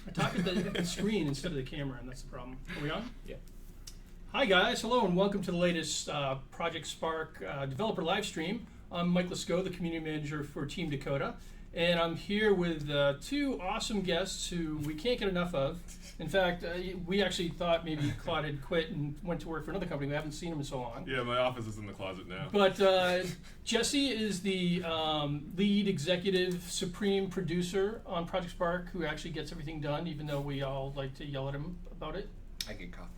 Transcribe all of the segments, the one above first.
I talk at the screen instead of the camera, and that's the problem. Are we on? Yeah. Hi guys, hello and welcome to the latest Project Spark developer live stream. I'm Mike Lesko, the community manager for Team Dakota, and I'm here with two awesome guests who we can't get enough of. In fact, we actually thought maybe Claude had quit and went to work for another company. We haven't seen him in so long. Yeah, my office is in the closet now. But Jesse is the lead executive supreme producer on Project Spark, who actually gets everything done, even though we all like to yell at him about it. I get coffee.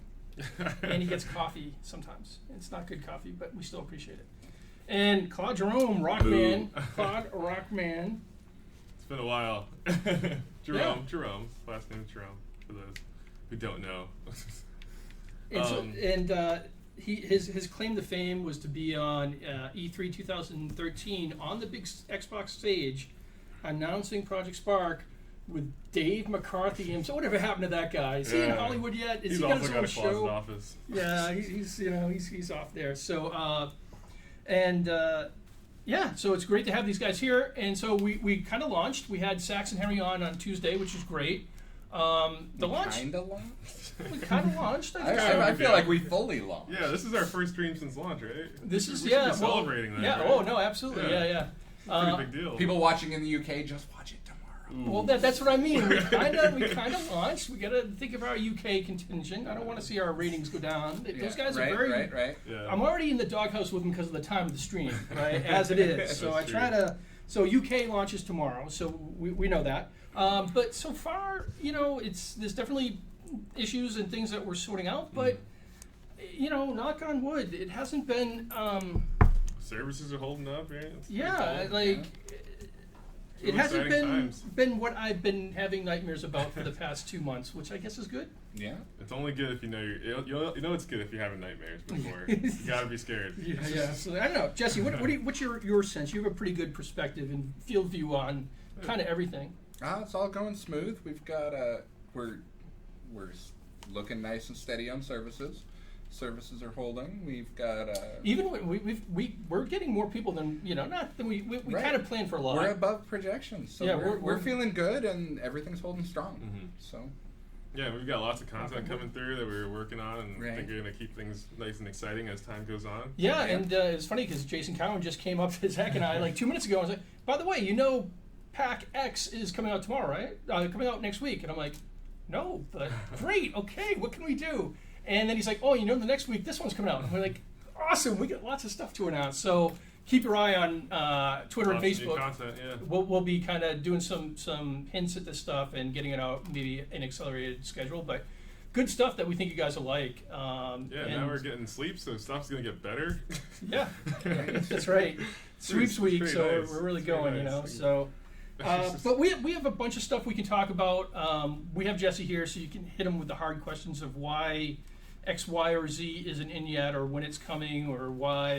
And he gets coffee sometimes. It's not good coffee, but we still appreciate it. And Claude Jerome, Rockman. Claude Rockman. It's been a while. Jerome. Last name is Jerome, for those who don't know. His claim to fame was to be on E3 2013 on the big Xbox stage, announcing Project Spark with Dave McCarthy. And so whatever happened to that guy? Is he in Hollywood yet? Is he's he got also his got own a closet show? office. Yeah, he's off there. So so it's great to have these guys here. And so we kind of launched. We had Sax and Henry on Tuesday, which is great. The launch. Kinda launched? We kind of launched. I feel like we fully launched. Yeah, this is our first stream since launch, right? This is we should be celebrating that. Yeah. Right? Oh no, absolutely. Yeah. Pretty big deal. People watching in the UK, just watch it tomorrow. Well, that's what I mean. We kind of launched. We got to think of our UK contingent. I don't want to see our ratings go down. Those guys are very. Right. Yeah. I'm already in the doghouse with them because of the time of the stream, right? As it is. So I try to. So UK launches tomorrow. So we know that. But so far, there's definitely issues and things that we're sorting out. But knock on wood, it hasn't been. Services are holding up, right? It hasn't times. been what I've been having nightmares about for the past 2 months, which I guess is good. Yeah. It's only good if you know it's good if you're having nightmares before. You gotta be scared. Yeah. So I don't know, Jesse. What's your sense? You have a pretty good perspective and field view on kind of everything. It's all going smooth. We've got we're looking nice and steady on services. Services are holding. We've got even we're getting more people than not than we right. kind of planned for a lot. We're above projections, so yeah, we're feeling good and everything's holding strong. Mm-hmm. So yeah, we've got lots of content coming through that we're working on, and I think we're gonna keep things nice and exciting as time goes on. Yeah, and it's funny because Jason Cowan just came up to Zach and I like 2 minutes ago and was like, by the way, Pack X is coming out tomorrow, right? Coming out next week, and I'm like, no, but great, okay, what can we do? And then he's like, oh, the next week this one's coming out. And we're like, awesome, we got lots of stuff to announce. So keep your eye on Twitter and Facebook. New content, yeah. We'll be kind of doing some hints at this stuff and getting it out maybe an accelerated schedule, but good stuff that we think you guys will like. Now we're getting sleep, so stuff's gonna get better. Yeah, that's right. Sweeps week, so we're really going, So. But we have a bunch of stuff we can talk about. We have Jesse here, so you can hit him with the hard questions of why X, Y, or Z isn't in yet, or when it's coming, or why,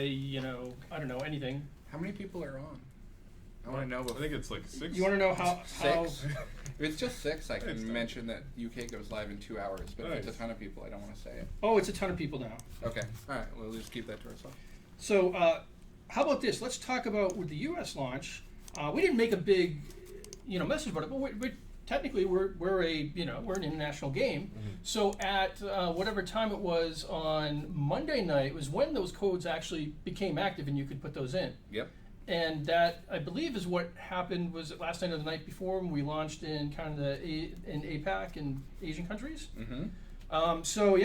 I don't know, anything. how many people are on? I want to know. I think it's like 6. You want to know how? Six. If it's just 6, I can mention that UK goes live in 2 hours. But if it's a ton of people, I don't want to say it. Oh, it's a ton of people now. Okay. All right. We'll just keep that to ourselves. So, how about this? Let's talk about with the U.S. launch. We didn't make a big, message about it, but technically we're an international game. Mm-hmm. So at whatever time it was on Monday night was when those codes actually became active and you could put those in. Yep. And that I believe is what happened. Was it last night or the night before when we launched in kind of in APAC and Asian countries? Mm-hmm. So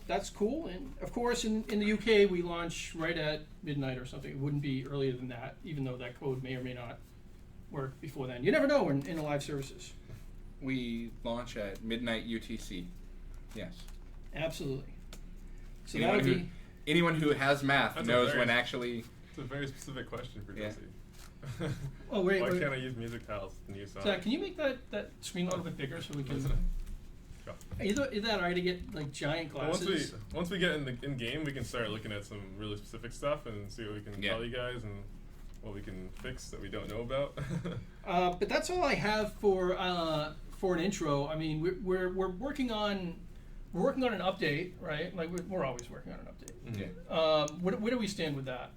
that's cool. And of course in the UK we launch right at midnight or something. It wouldn't be earlier than that, even though that code may or may not work before then. You never know in the live services. We launch at midnight UTC. Yes. Absolutely. So anyone who has math knows when actually. It's a very specific question for Jesse. Oh wait. Why can't I use music tiles in new songs? Zach, can you make that screen a little bit bigger so we can? Is that alright to get like giant glasses? Once we get in game, we can start looking at some really specific stuff and see what we can tell you guys and what we can fix that we don't know about. But that's all I have for an intro. I mean, we're working on an update, right? Like we're always working on an update. Mm-hmm. Where do we stand with that?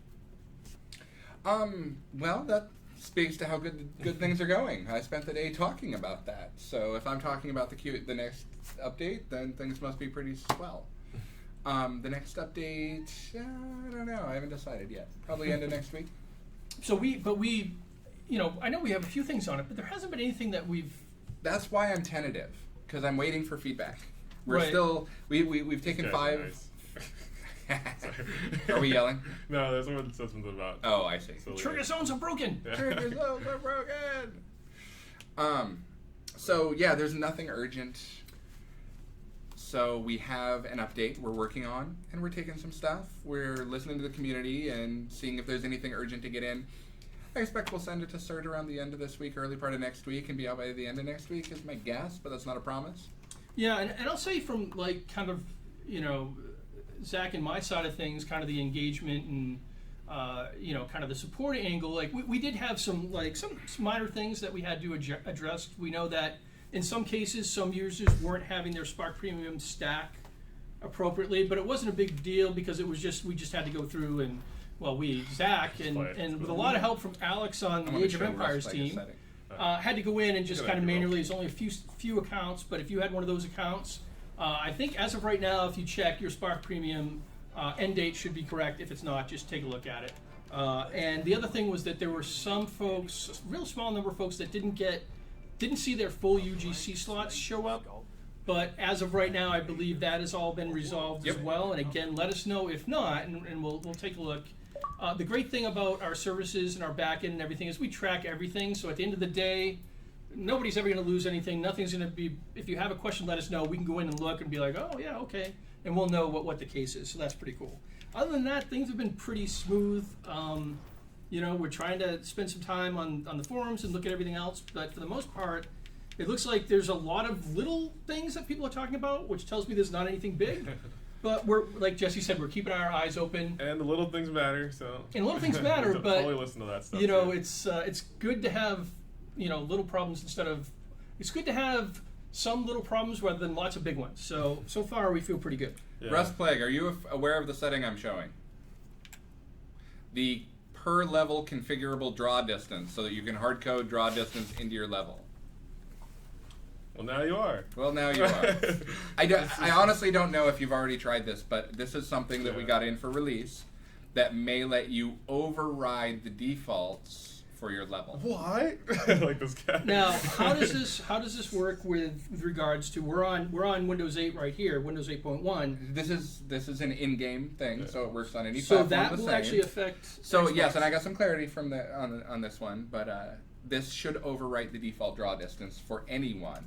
Well, that speaks to how good things are going. I spent the day talking about that. So if I'm talking about the next update, then things must be pretty swell. The next update, I don't know. I haven't decided yet. Probably end of next week. So we, I know we have a few things on it, but there hasn't been anything that we've. That's why I'm tentative, because I'm waiting for feedback. We're Right. still we've taken 5. Nice. Are we yelling? No, there's someone that said something about. Oh, I see. So Trigger zones are broken. Yeah. Trigger zones are broken. So yeah, there's nothing urgent. So we have an update we're working on, and we're taking some stuff. We're listening to the community and seeing if there's anything urgent to get in. I expect we'll send it to CERT around the end of this week, early part of next week, and be out by the end of next week is my guess, but that's not a promise. Yeah, and I'll say from like kind of, Zach and my side of things, kind of the engagement and kind of the support angle. Like we did have some minor things that we had to address. We know that in some cases, some users weren't having their Spark Premium stack appropriately, but it wasn't a big deal because it was we just had to go through and Zach and with a lot of help from Alex on the Age of Empires team. Had to go in and just kind of manually. There's only a few accounts, but if you had one of those accounts, I think as of right now, if you check your Spark Premium end date should be correct. If it's not, just take a look at it. And the other thing was that there were some folks, a real small number of folks that didn't see their full UGC slots show up. But as of right now, I believe that has all been resolved as well. And again, let us know if not, and we'll take a look. The great thing about our services and our backend and everything is we track everything. So at the end of the day, nobody's ever going to lose anything. Nothing's going to be. If you have a question, let us know. We can go in and look and be like, oh yeah, okay, and we'll know what the case is. So that's pretty cool. Other than that, things have been pretty smooth. We're trying to spend some time on the forums and look at everything else, but for the most part, it looks like there's a lot of little things that people are talking about, which tells me there's not anything big. But we're, like Jesse said, we're keeping our eyes open. And the little things matter, so. And little things matter, but totally listen to that stuff. It's good to have little problems instead of. It's good to have some little problems rather than lots of big ones. So far we feel pretty good. Yeah. Rust Plague, are you aware of the setting I'm showing? The per level configurable draw distance, so that you can hard code draw distance into your level. Well, now you are. Well, now you are. I honestly don't know if you've already tried this, but this is something that we got in for release that may let you override the defaults for your level. What? Like this guy. Now, how does this work with regards to we're on Windows 8 right here, Windows 8.1. This is an in-game thing, so it works on any so platform. that the will same. actually affect. So Xbox. yes, and I got some clarity from on this one, but this should overwrite the default draw distance for anyone.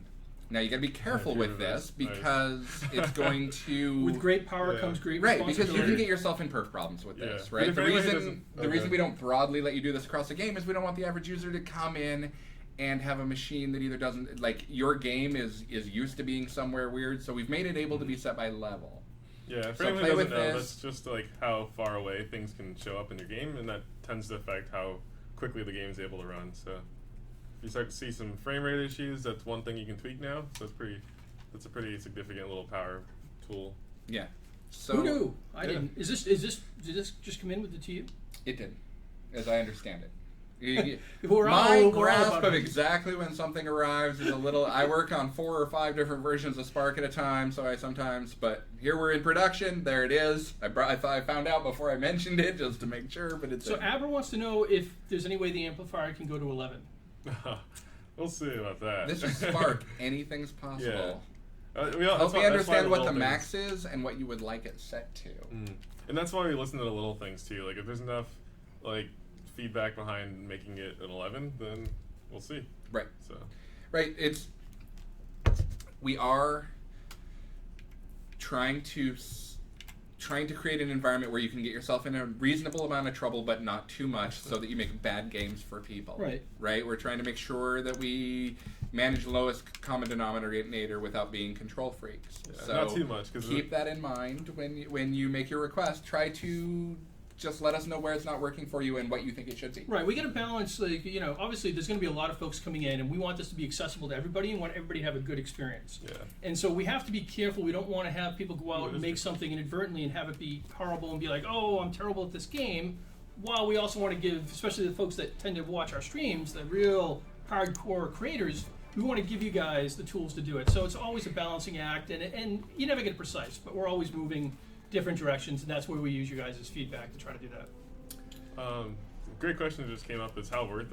Now you got to be careful with this because it's going to. With great power comes great right, because responsibility. you can get yourself in perf problems with this, Yeah. right? But The if reason we don't broadly let you do this across the game is we don't want the average user to come in and have a machine that either doesn't your game is used to being somewhere weird, so we've made it able to be set by level. Yeah, if So anyone play doesn't with know, this. that's just like how far away things can show up in your game, and that tends to affect how quickly the game is able to run. So if you start to see some frame rate issues, that's one thing you can tweak now. So that's a pretty significant little power tool. Yeah. So Who knew? I didn't. Did this just come in with the TU? it did, as I understand it. We're My all grasp about of it. exactly when something arrives is a little. I work on 4 or 5 different versions of Spark at a time, so I sometimes. But here we're in production. There it is. I thought I found out before I mentioned it just to make sure, but it's. So Aber wants to know if there's any way the amplifier can go to 11. We'll see about that. This is Spark. Anything's possible. Yeah. Help me understand what the max is and what you would like it set to. And that's why we listen to the little things too. Like if there's enough feedback behind making it an 11, then we'll see. Right. So. Right. We are trying to create an environment where you can get yourself in a reasonable amount of trouble, but not too much, so that you make bad games for people. Right. Right. We're trying to make sure that we manage lowest common denominator without being control freaks. Yeah, so not too much. Keep that in mind when you make your request. Try to just let us know where it's not working for you and what you think it should be. Right, we got to balance, obviously there's going to be a lot of folks coming in, and we want this to be accessible to everybody and want everybody to have a good experience. Yeah. And so we have to be careful. We don't want to have people go out and make something inadvertently and have it be horrible and be like, oh, I'm terrible at this game. while we also want to give, especially the folks that tend to watch our streams, the real hardcore creators, we want to give you guys the tools to do it. So it's always a balancing act, and you never get precise, but we're always moving different directions, and that's where we use you guys' feedback to try to do that. Great question that just came up is how worth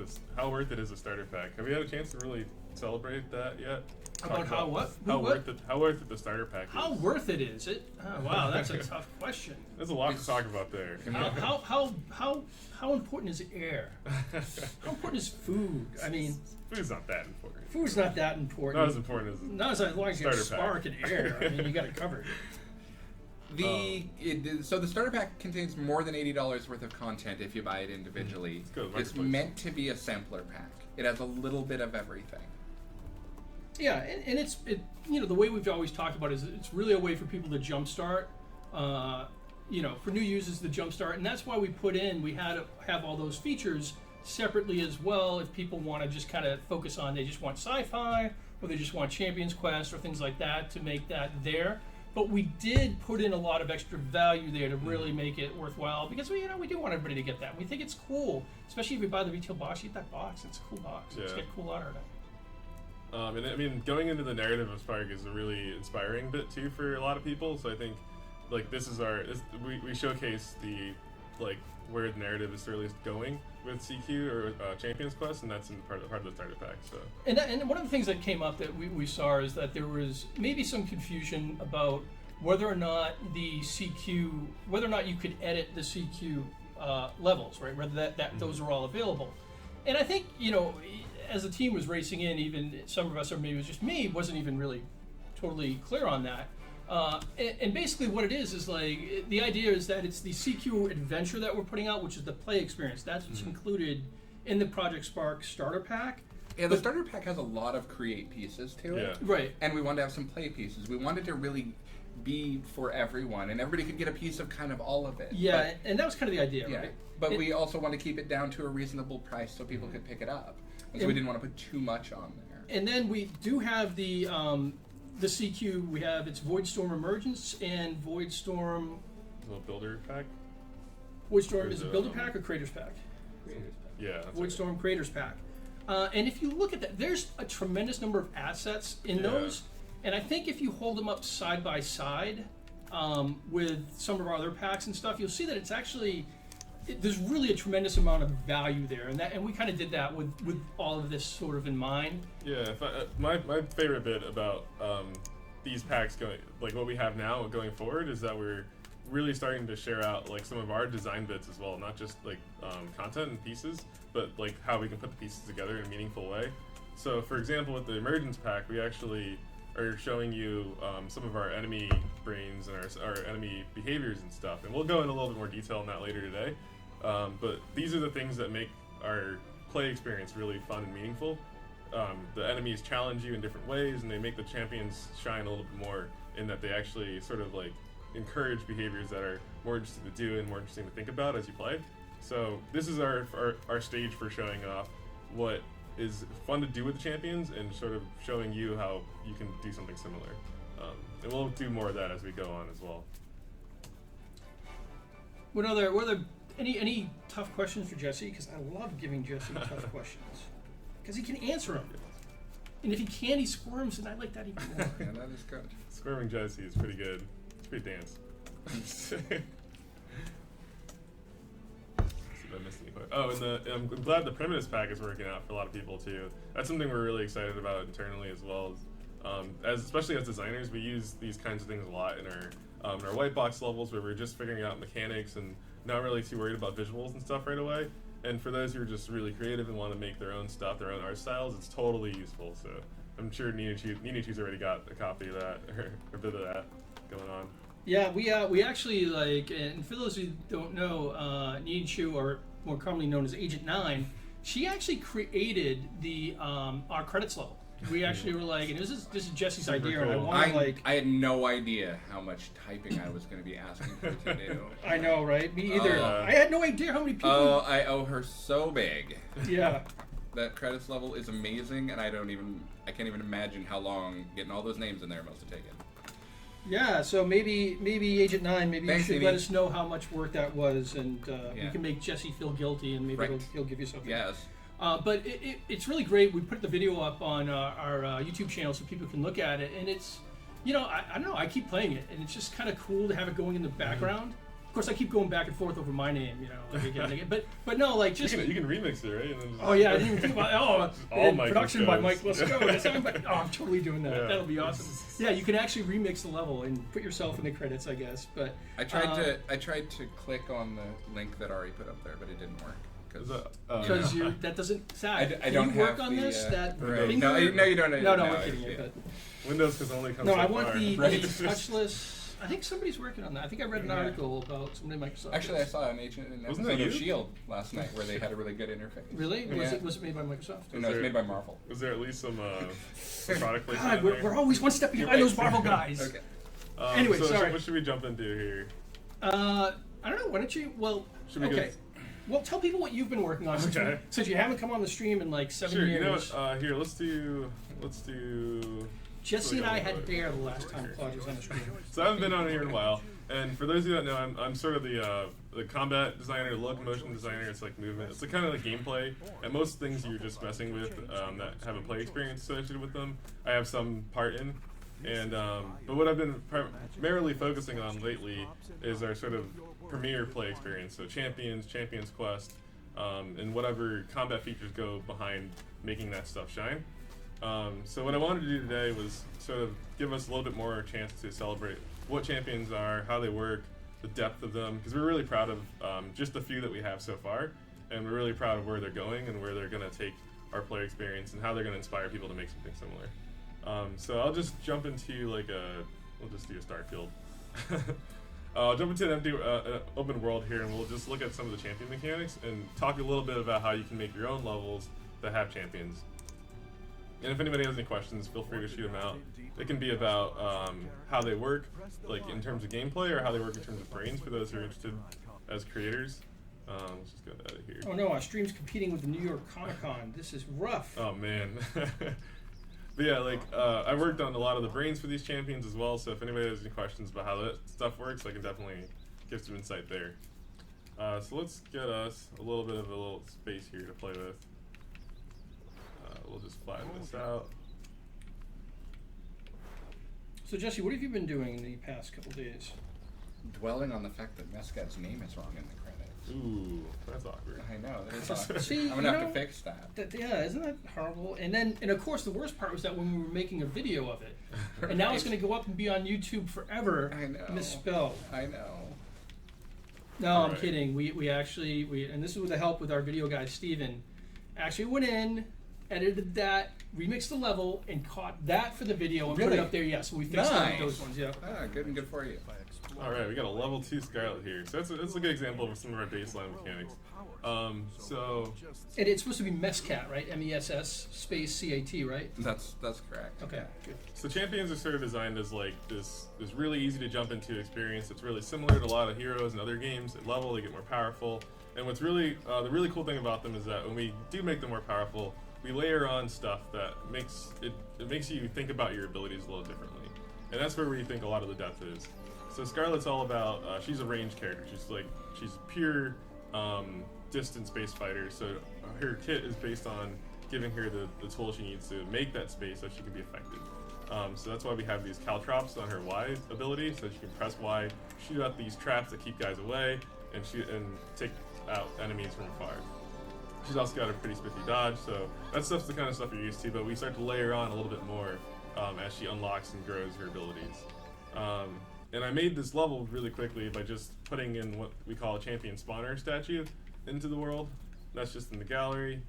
it is a starter pack? Have we had a chance to really celebrate that yet? About how what? How What? worth it the starter pack is? How worth it is it? Oh, wow, that's a tough question. There's a lot to talk about there. How important is air? How important is food? I mean, Food's not that important. food's not that important. Not as important as Not as long as you have starter pack. spark and air. I mean, you got it covered. So the starter pack contains more than $80 worth of content if you buy it individually. It's good It's marketplace. meant to be a sampler pack. It has a little bit of everything. Yeah, and it's the way we've always talked about it is it's really a way for people to jumpstart. For new users to jumpstart, and that's why we had to have all those features separately as well. If people want to just kind of focus on, they just want sci-fi or they just want Champions Quest or things like that, to make that there. But we did put in a lot of extra value there to really make it worthwhile, because we do want everybody to get that. We think it's cool, especially if you buy the retail box. You get that box; it's a cool box. It's Yeah. got cool art on it. And I mean, going into the narrative of Spark is a really inspiring bit too for a lot of people. So I think, like, we showcase the where the narrative is really going with CQ or Champions Quest, and that's in part of the starter pack. So. And one of the things that came up that we saw is that there was maybe some confusion about whether or not whether or not you could edit the CQ levels, right? Whether those are all available. And I think, as the team was racing in, even some of us, or maybe it was just me, wasn't even really totally clear on that. And basically what it is like, the idea is that it's the CQ adventure that we're putting out, which is the play experience. That's what's included in the Project Spark starter pack. Yeah, the starter pack has a lot of create pieces to it. Yeah. Right. And we wanted to have some play pieces. We wanted to really be for everyone, and everybody could get a piece of kind of all of it. Yeah, and that was kind of the idea, Yeah, right? but we also want to keep it down to a reasonable price so people could pick it up. And so we didn't want to put too much on there. And then we do have the CQ. We have its Voidstorm Emergence and Voidstorm. Little builder pack. Voidstorm Or is the, a Builder Pack or Creators Pack? Yeah. That's Voidstorm Creators Pack. And if you look at that, there's a tremendous number of assets in Yeah. those. And I think if you hold them up side by side with some of our other packs and stuff, you'll see that it's actually there's really a tremendous amount of value there, and we kind of did that with all of this sort of in mind. Yeah, my favorite bit about these packs going, like what we have now going forward, is that we're really starting to share out like some of our design bits as well, not just like content and pieces, but like how we can put the pieces together in a meaningful way. So for example, with the Emergence pack, we actually are showing you some of our enemy brains and our enemy behaviors and stuff, and we'll go into a little bit more detail on that later today. But these are the things that make our play experience really fun and meaningful. The enemies challenge you in different ways, and they make the champions shine a little bit more in that they actually sort of like encourage behaviors that are more interesting to do and more interesting to think about as you play. So this is our stage for showing off what is fun to do with the champions and sort of showing you how you can do something similar. And we'll do more of that as we go on as well. What other any tough questions for Jesse? Because I love giving Jesse tough questions because he can answer them. And if he can't, he squirms, and I like that even more. Yeah, that is good. Squirming Jesse is pretty good. It's a pretty dance. See if I missed any part. Oh, and I'm glad the Primitives pack is working out for a lot of people too. That's something we're really excited about internally as well. Especially as designers, we use these kinds of things a lot in our white box levels, where we're just figuring out mechanics and not really too worried about visuals and stuff right away. And for those who are just really creative and want to make their own stuff, their own art styles, it's totally useful. So I'm sure Nina Chu's already got a copy of that or a bit of that going on. Yeah, we actually and for those who don't know, Nina Chu, or more commonly known as Agent 9, she actually created the our credits level. We actually were like, and this is Jesse's Super idea, cool. and I want I had no idea how much typing I was going to be asking her to do. I know, right? Me either. Oh. I had no idea how many people. Oh, I owe her so big. Yeah. That credits level is amazing, and I can't even imagine how long getting all those names in there must have taken. Yeah, so maybe Agent 9, maybe Thanks, you should Amy. let us know how much work that was, and you Yeah. can make Jesse feel guilty, and maybe Right. he'll give you something. Yes. But it's really great. We put the video up on our YouTube channel so people can look at it, and it's, I don't know, I keep playing it, and it's just kind of cool to have it going in the background. Of course, I keep going back and forth over my name, like again, but no, like just. You can remix it, right? And then just Oh yeah, I didn't even think about All Mike production by Let's Mike. Go. Let's go. That's how I'm totally doing that. Yeah. That'll be awesome. Yeah, you can actually remix the level and put yourself in the credits, I guess. But I tried to click on the link that Ari put up there, but it didn't work. Is that- because that doesn't sound. I don't Can you work have on the, this? That right. finger? No, you don't. No, no, I'm kidding you. yeah. But Windows because only comes no, so I want far. the Right. touchless. I think somebody's working on that. I think I read an Yeah. article about somebody at Microsoft. Actually, I saw an Wasn't episode that of you? S.H.I.E.L.D. last night where they had a really good interface. Really? Yeah. Was it made by Microsoft? No, it's made by Marvel. Was there at least some product placement? God, in we're, there? we're always one step behind those Marvel guys. Okay. Anyway, so sorry. What should we jump into here? I don't know. Why don't you? Well, Should we okay. go- Well, tell people what you've been working on Okay. since you haven't come on the stream in like 7 Sure. years. You know what? Here, let's do. Jesse and I had look. Bear the last time Claude was on the stream. So I haven't been on here in a while, and for those of you that know, I'm sort of the combat designer, locomotion designer. It's like movement. It's the kind of like gameplay, and most things you're just messing with that have a play experience associated with them. I have some part in, and but what I've been primarily focusing on lately is our sort of premier play experience. So Champions Quest, and whatever combat features go behind making that stuff shine. So what I wanted to do today was sort of give us a little bit more chance to celebrate what champions are, how they work, the depth of them, because we're really proud of just the few that we have so far, and we're really proud of where they're going and where they're going to take our player experience and how they're going to inspire people to make something similar. So I'll just jump into we'll just do a start field. I'll jump into an empty open world here, and we'll just look at some of the champion mechanics and talk a little bit about how you can make your own levels that have champions. And if anybody has any questions, feel free to shoot them out. It can be about how they work, like in terms of gameplay, or how they work in terms of brains for those who are interested as creators. Let's just go out of here. Oh no, our stream's competing with the New York Comic Con. This is rough. Oh man. But yeah, I worked on a lot of the brains for these champions as well, so if anybody has any questions about how that stuff works, I can definitely give some insight there. So let's get us a little bit of a little space here to play with. We'll just flatten this out. So Jesse, what have you been doing in the past couple days? Dwelling on the fact that Mescat's name is wrong in the credits. Ooh, that's awkward. I know. That is awkward. See, I'm gonna you have know, to fix that. Yeah, isn't that horrible? And of course, the worst part was that when we were making a video of it, and now it's going to go up and be on YouTube forever. I know. Misspelled. I know. No, I'm Alright. kidding. We actually and this is with the help with our video guy Steven, actually went in, edited that, remixed the level, and caught that for the video and put Really? it up there. Yeah, so we fixed Nice. those ones. Yeah. Ah, good for you. Alright, we got a level 2 Scarlet here. So that's a good example of some of our baseline mechanics. So And it's supposed to be Messcat, right? MESS space CAT, right? That's correct. Okay, good. So champions are sort of designed as like this really easy to jump into experience. It's really similar to a lot of heroes and other games. At level, they get more powerful. And what's really the really cool thing about them is that when we do make them more powerful, we layer on stuff that makes you think about your abilities a little differently. And that's where we think a lot of the depth is. So Scarlet's all about she's a ranged character. She's pure distance-based fighter. So her kit is based on giving her the tools she needs to make that space so she can be effective. So that's why we have these caltrops on her Y ability, so she can press Y, shoot out these traps that keep guys away, and take out enemies from afar. She's also got a pretty spiffy dodge, so that stuff's the kind of stuff you're used to, but we start to layer on a little bit more as she unlocks and grows her abilities. And I made this level really quickly by just putting in what we call a champion spawner statue into the world. That's just in the gallery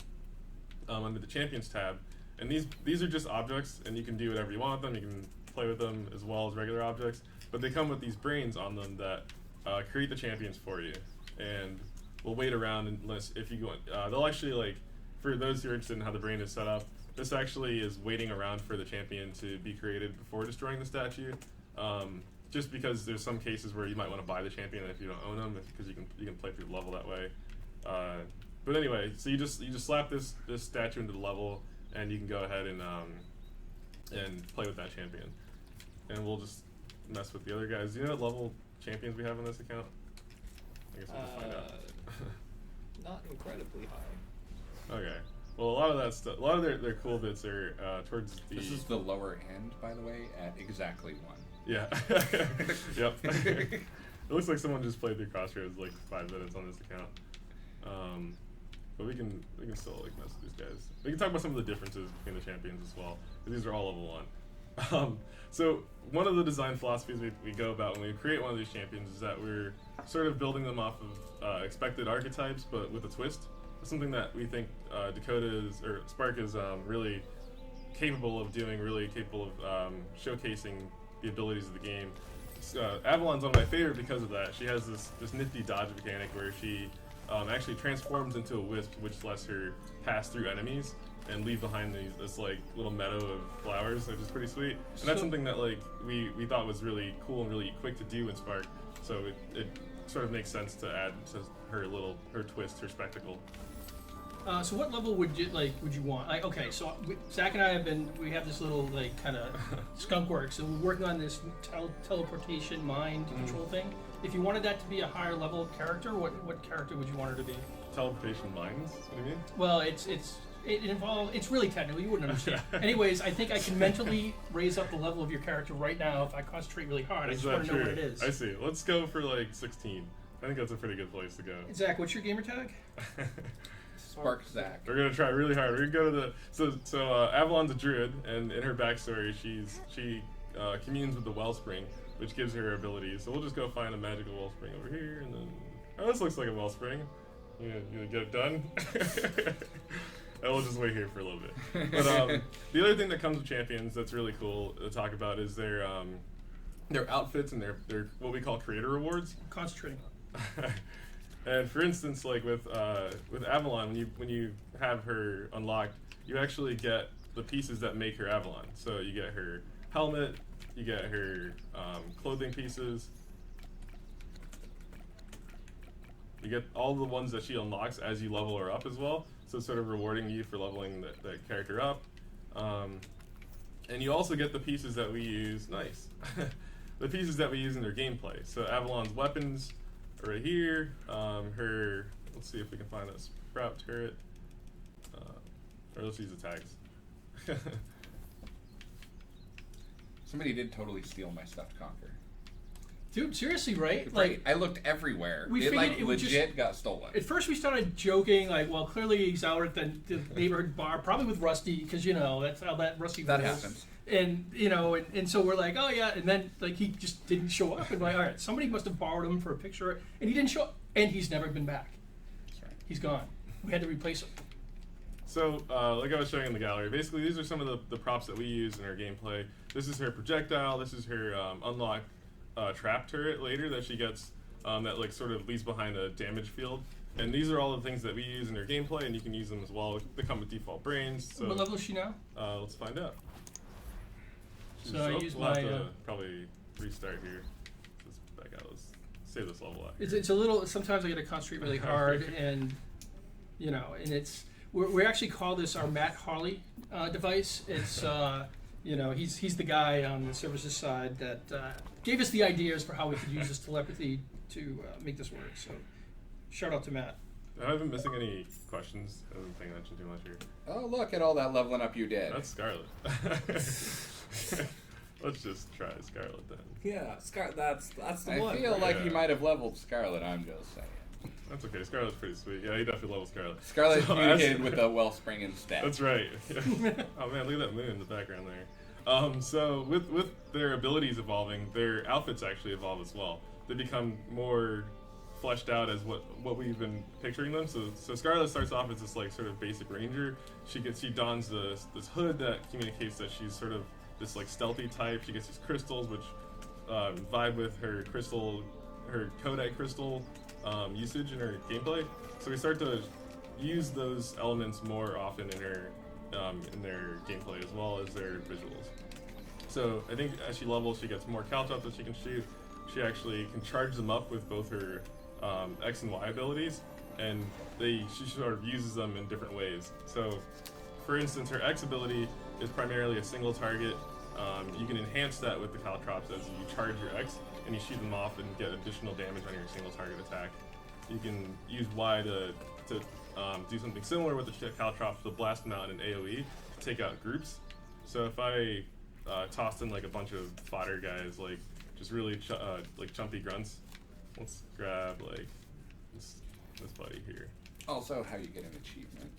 under the champions tab. And these are just objects, and you can do whatever you want with them. You can play with them as well as regular objects, but they come with these brains on them that create the champions for you. And we'll wait around unless if you go. They'll actually for those who are interested in how the brain is set up. This actually is waiting around for the champion to be created before destroying the statue. Just because there's some cases where you might want to buy the champion if you don't own them, because you can play through the level that way. But anyway, so you just slap this statue into the level, and you can go ahead and play with that champion. And we'll just mess with the other guys. Do you know what level champions we have on this account? I guess we'll just find out. Not incredibly high. Okay. Well, a lot of that stuff, a lot of their cool bits are towards the. This is the lower end, by the way, at exactly 1. Yeah. Yep. It looks like someone just played through Crossroads like 5 minutes on this account. But we can still like mess with these guys. We can talk about some of the differences between the champions as well, because these are all level 1. So one of the design philosophies we go about when we create one of these champions is that we're sort of building them off of expected archetypes, but with a twist. Something that we think Spark is really capable of doing, really capable of showcasing the abilities of the game. Avalon's one of my favorite because of that. She has this nifty dodge mechanic where she actually transforms into a wisp, which lets her pass through enemies and leave behind this like little meadow of flowers, which is pretty sweet. And that's something that like we thought was really cool and really quick to do in Spark. So it sort of makes sense to add to her twist, her spectacle. So what level would you want? Like, okay, so Zach and I we have this little like kind of skunk works, and we're working on this teleportation mind control thing. If you wanted that to be a higher level character, what character would you want her to be? Teleportation minds? What do you mean? Well, it's really technical. You wouldn't understand. Anyways, I think I can mentally raise up the level of your character right now if I conconcentrate really hard. I just want to know what it is. I see. Let's go for like 16. I think that's a pretty good place to go. Zach, what's your gamer tag? Spark Zach. We're gonna try really hard. We're gonna go to the Avalon's a druid, and in her backstory, she communes with the wellspring, which gives her abilities. So we'll just go find a magical wellspring over here, and then this looks like a wellspring. You gonna get it done? And we'll just wait here for a little bit. But the other thing that comes with champions that's really cool to talk about is their outfits and their what we call creator rewards. Concentrating. And for instance, like with Avalon, when you have her unlocked, you actually get the pieces that make her Avalon. So you get her helmet, you get her clothing pieces, you get all the ones that she unlocks as you level her up as well. So it's sort of rewarding you for leveling that character up. And you also get the pieces that we use. Nice. The pieces that we use in their gameplay. So Avalon's weapons. Right here, let's see if we can find that sprout turret, or let's use the tags. Somebody did totally steal my stuffed conker. Dude, seriously, right? Right. I looked everywhere. We it figured like it would legit got stolen. At first we started joking, like, well, clearly he's out at the neighborhood bar, probably with Rusty, because, that's how that Rusty That works. happens. And, and so we're like, oh, yeah, and then, like, he just didn't show up, and we're like, all right, somebody must have borrowed him for a picture, and he didn't show up, and he's never been back. That's right. He's gone. We had to replace him. So, like I was showing in the gallery, basically these are some of the props that we use in our gameplay. This is her projectile, this is her unlocked trap turret later that she gets that like sort of leaves behind a damage field. And these are all the things that we use in our gameplay, and you can use them as well. They come with default brains. So, What level is she now? Let's find out. So I use we'll have my, to probably restart here. Let's back out. Let's save this level out. It's a little, sometimes I got to concentrate really hard, and, and it's, we actually call this our Matt Harley device. It's, he's the guy on the services side that gave us the ideas for how we could use this telepathy to make this work. So, shout out to Matt. I haven't been missing any questions. I haven't paying attention too much here. Oh, look at all that leveling up you did. That's Scarlet. Let's just try Scarlet then. Yeah, that's the I one. feel like Yeah. you might have leveled Scarlet, I'm just saying. That's okay. Scarlet's pretty sweet. Yeah, he definitely levels Scarlet. Scarlet So communicated with the wellspring instead. That's right. Oh man, look at that moon in the background there. So with their abilities evolving, their outfits actually evolve as well. They become more fleshed out as what we've been picturing them. So Scarlet starts off as this like sort of basic ranger. She dons this hood that communicates that she's sort of this like stealthy type. She gets these crystals which vibe with her Kodak crystal usage in her gameplay. So we start to use those elements more often in their gameplay as well as their visuals. So I think as she levels, she gets more caltrops that she can shoot. She actually can charge them up with both her X and Y abilities, and she sort of uses them in different ways. So, for instance, her X ability is primarily a single target You can enhance that with the caltrops as you charge your X and you shoot them off and get additional damage on your single target attack. You can use Y to do something similar with the caltrops to blast them out in AoE to take out groups. So if I tossed in like a bunch of fodder guys, like just really like chumpy grunts, let's grab like this buddy here. Also, how you get an achievement.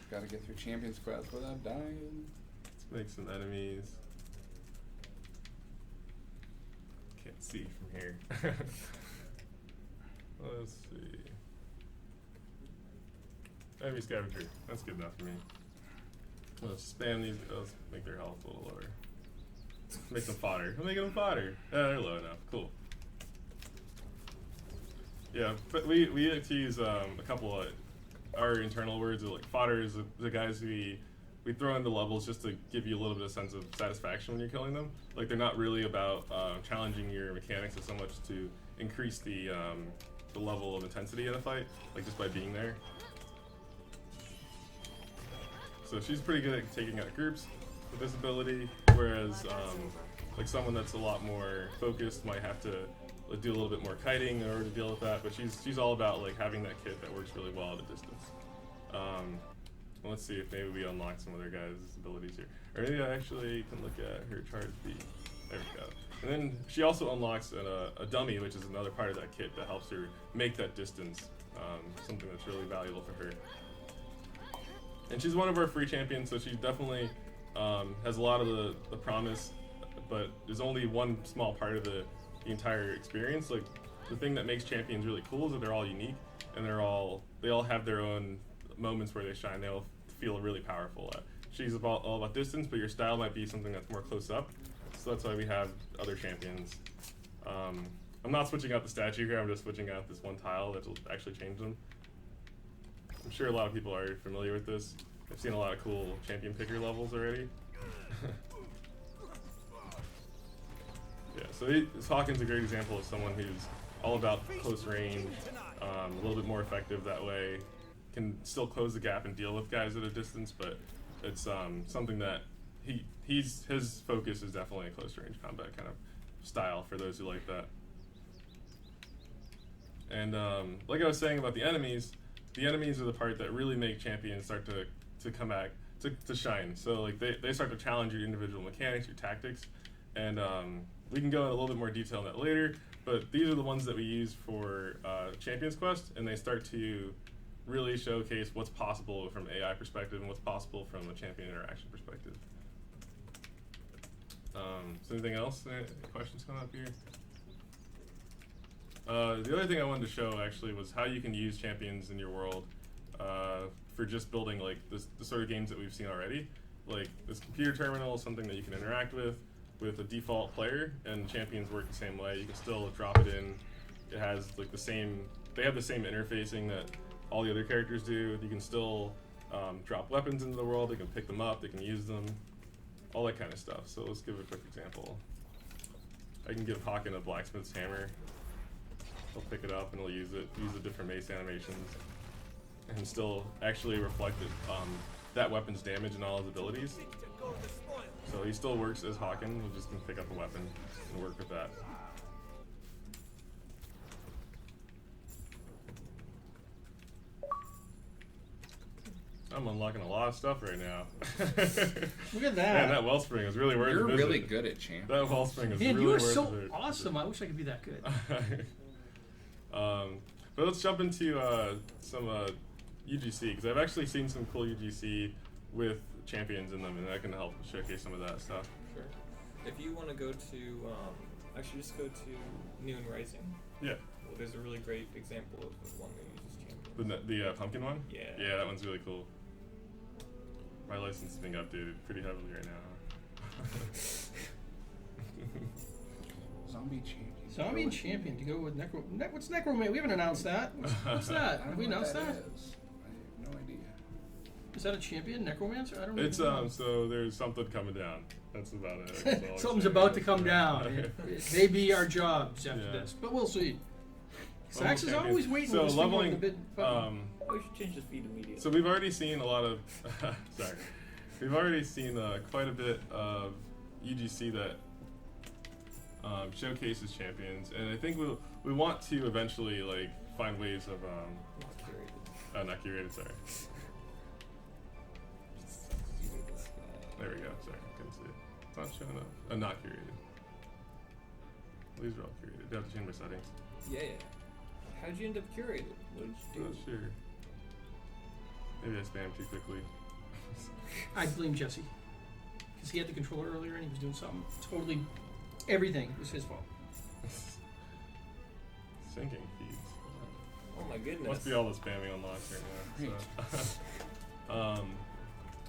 Gotta get through Champions Quest without dying. Let's make some enemies. Can't see from here. Let's see. Enemy scavenger. That's good enough for me. Let's spam these. Let's make their health a little lower. Make them fodder. I'm making them fodder. They're low enough. Cool. Yeah, but we like to use a couple of our internal words. Like fodder is the guys we throw into levels just to give you a little bit of sense of satisfaction when you're killing them. Like they're not really about challenging your mechanics as so much to increase the level of intensity in a fight, like just by being there. So she's pretty good at taking out groups with this ability, whereas like someone that's a lot more focused might have to do a little bit more kiting in order to deal with that. But she's all about like having that kit that works really well at a distance. Let's see if maybe we unlock some other guys' abilities here. Or maybe I actually can look at her charge B. There we go. And then she also unlocks a dummy, which is another part of that kit that helps her make that distance, something that's really valuable for her. And she's one of our free champions, so she definitely has a lot of the promise, but is only one small part of the entire experience. Like the thing that makes champions really cool is that they're all unique, and they all have their own moments where they shine. They all feel really powerful. She's all about distance, but your style might be something that's more close up. So that's why we have other champions. I'm not switching out the statue here. I'm just switching out this one tile that will actually change them. I'm sure a lot of people are familiar with this. I've seen a lot of cool champion picker levels already. Yeah, so Hawken's a great example of someone who's all about close range, a little bit more effective that way, can still close the gap and deal with guys at a distance, but it's something that his focus is definitely a close range combat kind of style for those who like that. And like I was saying about the enemies are the part that really make champions start to come back, to shine. So like they start to challenge your individual mechanics, your tactics, and we can go in a little bit more detail on that later, but these are the ones that we use for Champions Quest, and they start to really showcase what's possible from AI perspective and what's possible from a champion interaction perspective. So anything else? Any questions coming up here? The other thing I wanted to show actually was how you can use champions in your world for just building like the sort of games that we've seen already. Like this computer terminal is something that you can interact with a default player, and champions work the same way. You can still drop it in. It has like they have the same interfacing that all the other characters do. You can still drop weapons into the world. They can pick them up. They can use them. All that kind of stuff. So let's give a quick example. I can give Hawken a blacksmith's hammer. He'll pick it up and he'll use the different mace animations, and still actually reflect that weapon's damage and all his abilities. So he still works as Hawken. He just can pick up a weapon and work with that. I'm unlocking a lot of stuff right now. Look at that. Man, that wellspring is really worth it. You're really good at champ. That wellspring is Man, really you are worth so it. awesome. I wish I could be that good. But let's jump into some UGC, because I've actually seen some cool UGC with champions in them, and that can help showcase some of that stuff. Sure. If you want to go to, actually just go to Noon Rising. Yeah. Well, there's a really great example of one that uses champions. The pumpkin one? Yeah. Yeah, that one's really cool. My license is being updated pretty heavily right now. Zombie champion. Zombie and champion to go with what's Necroman? We haven't announced that. What's that? Have we announced that? I have no idea. Is that a champion? Necromancer? I don't know. It's so there's something coming down. That's about it. That's all I'm Something's saying. about to come down. It may be our jobs after Yeah. this, but we'll see. Well, Sax is champions. always waiting So with his finger on leveling, the bid button. Oh, you should change the speed immediately. So we've already seen a lot of sorry. we've already seen quite a bit of UGC that showcases champions, and I think we want to eventually like find ways of not curated. Sorry. There we go. Sorry, couldn't see it. It's not showing up. Not curated. These are all curated. Do I have to change my settings? Yeah. How'd you end up curated? What did you do? Not sure. Maybe I spammed too quickly. I blame Jesse. Because he had the controller earlier and he was doing something totally... Everything was his fault. Syncing feeds. Oh my goodness. Must be all the spamming on launch right now. So.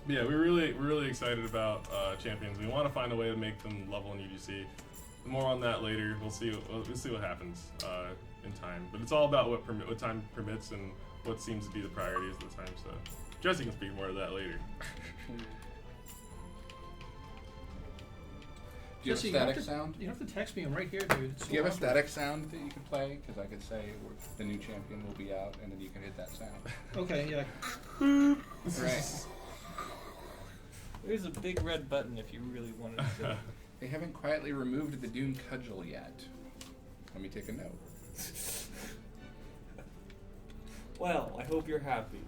But yeah, we're really excited about champions. We want to find a way to make them level in UGC. More on that later. We'll see what happens in time. But it's all about what time permits and what seems to be the priorities at the time. So Jesse can speak more to that later. Do you have a Jesse, static sound? You don't have to text me. I'm right here, dude. It's Do you have a so awesome. static sound that you can play? Because I could say the new champion will be out, and then you can hit that sound. Okay, yeah. Right. There's a big red button if you really wanted to. They haven't quietly removed the Dune cudgel yet. Let me take a note. Well, I hope you're happy.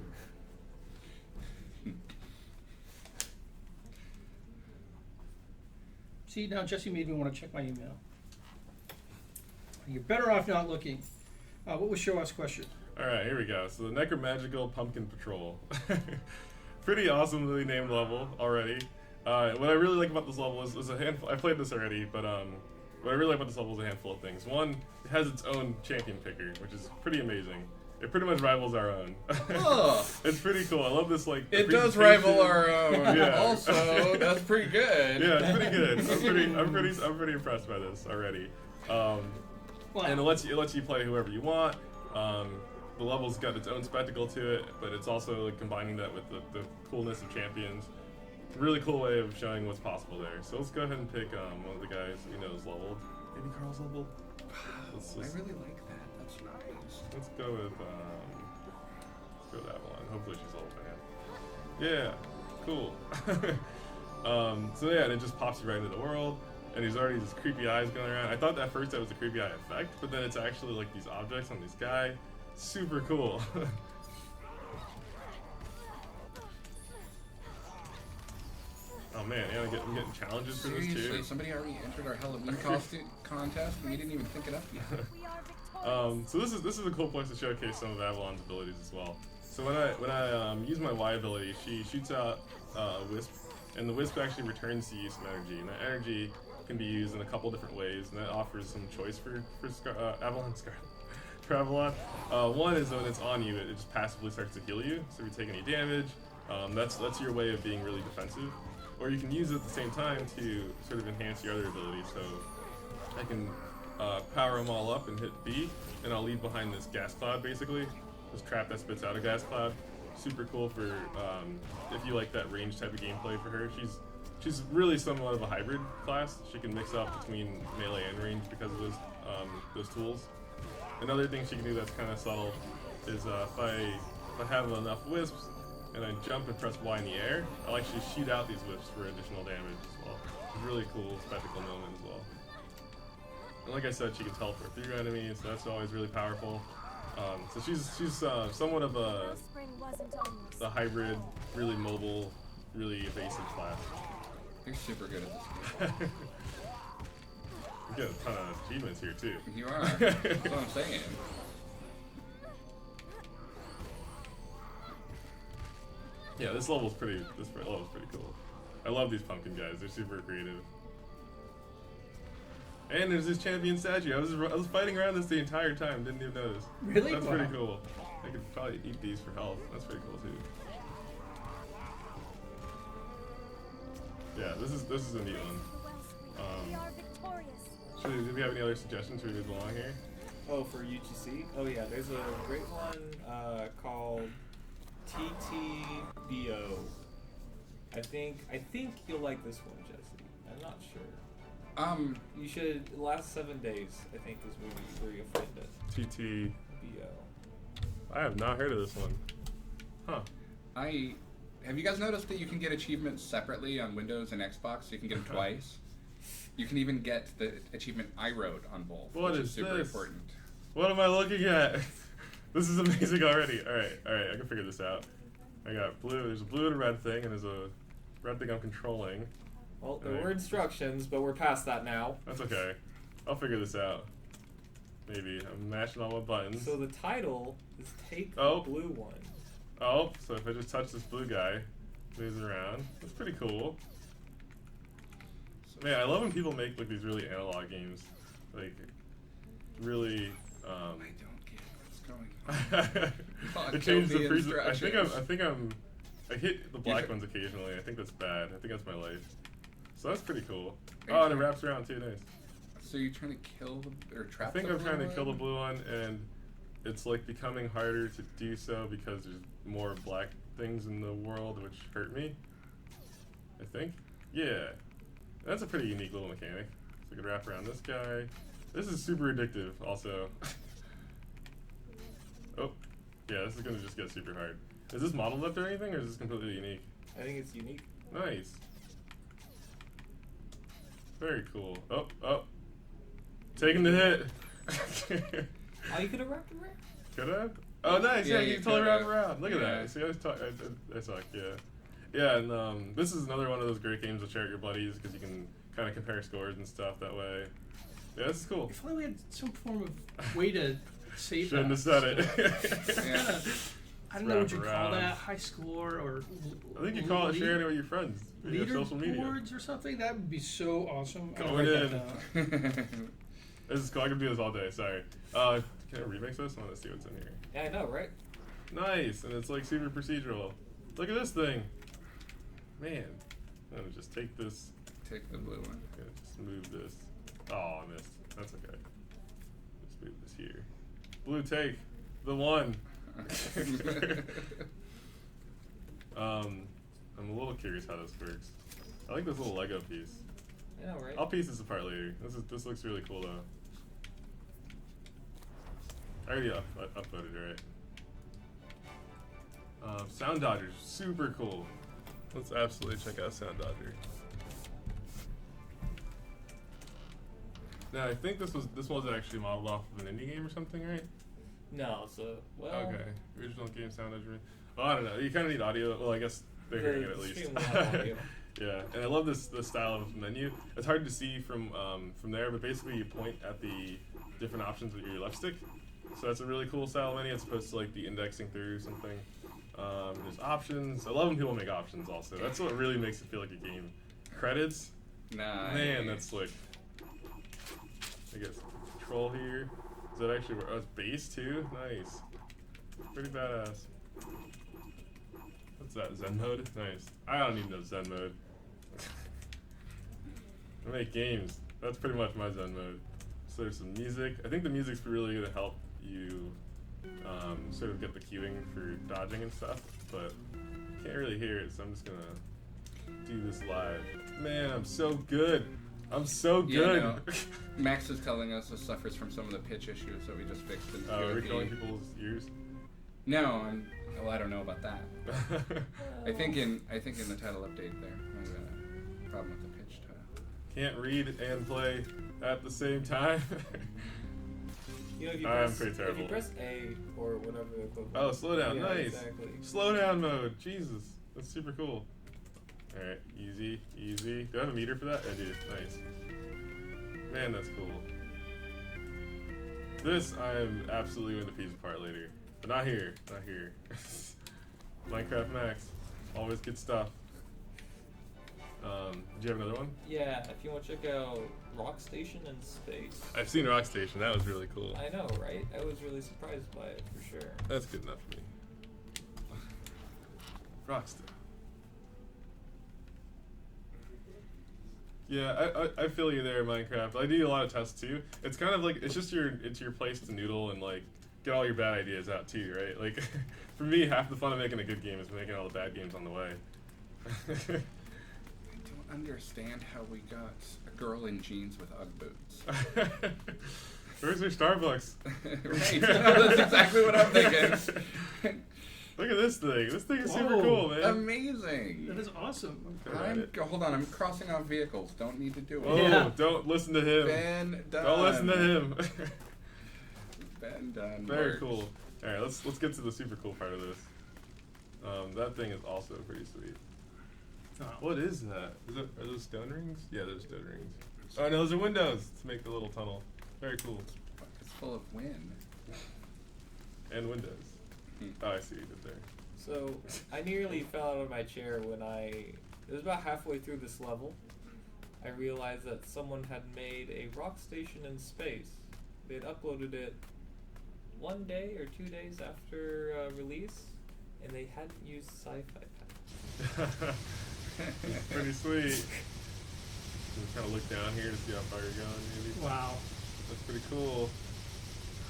See, now Jesse made me want to check my email. You're better off not looking. What was Show Us question? All right, here we go. So the Necromagical Pumpkin Patrol. Pretty awesomely named level already. What I really like about this level is a handful. I played this already, but what I really like about this level is a handful of things. One, it has its own champion picker, which is pretty amazing. It pretty much rivals our own. Oh. It's pretty cool. I love this like. It does rival our own. Yeah. Also, that's pretty good. Yeah, it's pretty good. I'm pretty impressed by this already. Wow. And it lets you play whoever you want. The level's got its own spectacle to it, but it's also like combining that with the coolness of champions. Really cool way of showing what's possible there. So let's go ahead and pick one of the guys we know is leveled. Maybe Carl's leveled. I really like that. That's nice. Let's go with that one. Hopefully she's leveled by him. Yeah, cool. So yeah, and it just pops you right into the world. And there's already these creepy eyes going around. I thought at first that was a creepy eye effect, but then it's actually like these objects on this guy. Super cool. Oh man, yeah, I'm getting challenges for this Seriously, too. somebody already entered our Halloween costume contest and we didn't even think it up yet. So this is a cool place to showcase some of Avalon's abilities as well. So when I use my Y ability, she shoots out a wisp, and the wisp actually returns to you some energy, and that energy can be used in a couple different ways, and that offers some choice for Avalon Scarlet. For Avalon, one is when it's on you, it just passively starts to heal you. So if you take any damage, that's your way of being really defensive. Or you can use it at the same time to sort of enhance your other abilities. So I can power them all up and hit B, and I'll leave behind this gas cloud basically. This trap that spits out a gas cloud. Super cool for if you like that range type of gameplay for her. She's really somewhat of a hybrid class. She can mix up between melee and range because of those tools. Another thing she can do that's kind of subtle is if I have enough wisps and I jump and press Y in the air, I'll actually shoot out these wisps for additional damage as well. It's a really cool spectacle moment as well. And like I said, she can teleport through enemies, so that's always really powerful. So she's somewhat of a hybrid, really mobile, really evasive class. You're super good at this. You get a ton of achievements here too. You are. That's what I'm saying. Yeah, this level's pretty cool. I love these pumpkin guys. They're super creative. And there's this champion statue. I was fighting around this the entire time. Didn't even notice. Really? That's Wow. pretty cool. I could probably eat these for health. That's pretty cool too. Yeah, this is a neat one. Do we have any other suggestions for we move along here? Oh, for UGC? Oh yeah, there's a great one called TTBO. I think you'll like this one, Jesse. I'm not sure. You should. The last 7 days, I think, is where you'll find it. TT. BO. I have not heard of this one. Huh. I have you guys noticed that you can get achievements separately on Windows and Xbox? You can get them twice. You can even get the achievement I wrote on both, What which is is super this? important. What am I looking at? This is amazing already. All right, I can figure this out. I got blue. There's a blue and a red thing, and there's a red thing I'm controlling. Well, there Right. were instructions, but we're past that now. That's okay. I'll figure this out. Maybe. I'm mashing all my buttons. So the title is Take Oh. the Blue One. Oh, so if I just touch this blue guy, moves around. That's pretty cool. Man, I love when people make like these really analog games. Like, really, I don't get what's going on. God, it kill changes the the freezer. instructions. I hit the black should- ones occasionally. I think that's bad. I think that's my life. So that's pretty cool. Are you Oh, and it trying- wraps around too, nice. So you're trying to kill or I trap think the I'm trying to blue kill the one? blue one, and it's like becoming harder to do so because there's more black things in the world which hurt me. I think. Yeah. That's a pretty unique little mechanic. So I could wrap around this guy. This is super addictive also. Oh. Yeah, this is gonna just get super hard. Is this model left or anything, or is this completely unique? I think it's unique. Nice. Very cool. Oh, oh. Taking the hit. Oh, you could have wrapped around. Could I? Oh, nice. Yeah, Yeah, you you can totally wrap could've. around. Look at Yeah. that. See, I suck. Yeah. Yeah, and this is another one of those great games to share with your buddies because you can kind of compare scores and stuff that way. Yeah, this is cool. If only we had some form of way to save Shouldn't have that. said it. Yeah. I don't know what Wrap you call around. that, high score or I think you call it sharing it with your friends. Your social media. leaderboards or something. That would be so awesome. I'll Going write that in. down. This is cool. I can do this all day. Sorry. Can I remix this? I want to see what's in here. Yeah, I know, right? Nice, and it's like super procedural. Look at this thing. Man, I'm gonna just take this. Take the blue one. I'm gonna just move this. Oh, I missed. That's okay. Just move this here. Blue take the one. I'm a little curious how this works. I like this little Lego piece. I know, right? I'll piece this apart later. This looks really cool though. I already uploaded it, right? Sound Dodger's super cool. Let's absolutely check out Sound Dodger. Now I think this wasn't actually modeled off of an indie game or something, right? No, so, well... Okay, original game Sound Dodger. Well, I don't know. You kind of need audio. Well, I guess they're The hearing it at least. stream will have audio. Yeah, and I love the style of menu. It's hard to see from there, but basically you point at the different options with your left stick. So that's a really cool style menu as opposed to like the indexing through something. There's options. I love when people make options also. That's what really makes it feel like a game. Credits. Nice. Man, that's slick. I guess control here. Is that actually where? Oh, it's bass too? Nice. Pretty badass. What's that? Zen mode? Nice. I don't need no Zen mode. I make games. That's pretty much my Zen mode. So there's some music. I think the music's really going to help you sort of get the cueing for dodging and stuff, but can't really hear it, so I'm just going to do this live. Man, I'm so good. I'm so Yeah, good. no. Max is telling us this suffers from some of the pitch issues that we just fixed in Recalling PvP. people's ears. No, well, I don't know about that. I think in the title update there, there's a problem with the pitch tile. Can't read and play at the same time. You know, if you I'm press, pretty if terrible. you press A or whatever the equivalent. Oh, slow down. Yeah, Nice. exactly. Slow down mode. Jesus. That's super cool. Alright, easy, easy. Do I have a meter for that? I do. Nice. Man, that's cool. This I am absolutely going to piece apart later. But not here. Not here. Minecraft Max. Always good stuff. Do you have another one? Yeah, if you want to check out Rock Station in Space. I've seen Rock Station. That was really cool. I know, right? I was really surprised by it, for sure. That's good enough for me. Rockstar. Yeah, I feel you there, Minecraft. I do a lot of tests too. It's kind of like it's your place to noodle and like get all your bad ideas out too, right? Like for me, half the fun of making a good game is making all the bad games on the way. I don't understand how we got a girl in jeans with Ugg boots. Where's your Starbucks? Right, that's exactly what I'm thinking. Look at this thing. This thing is super Whoa. cool, man. Amazing. That is awesome. Hold on, I'm crossing off vehicles. Don't need to do it. Oh, Yeah. don't listen to him. Ben done. Don't listen to him. Ben done. Very works. cool. All right, let's get to the super cool part of this. That thing is also pretty sweet. Oh. What is that? Are those stone rings? Yeah, those stone rings. Oh no, those are windows to make the little tunnel. Very cool. It's full of wind. And windows. Oh, I see what you did there. So I nearly fell out of my chair when it was about halfway through this level. I realized that someone had made a rock station in space. They had uploaded it 1 day or 2 days after release, and they hadn't used sci-fi patch. Pretty sweet. Just kind of look down here to see how far you're going, maybe. Wow. That's pretty cool.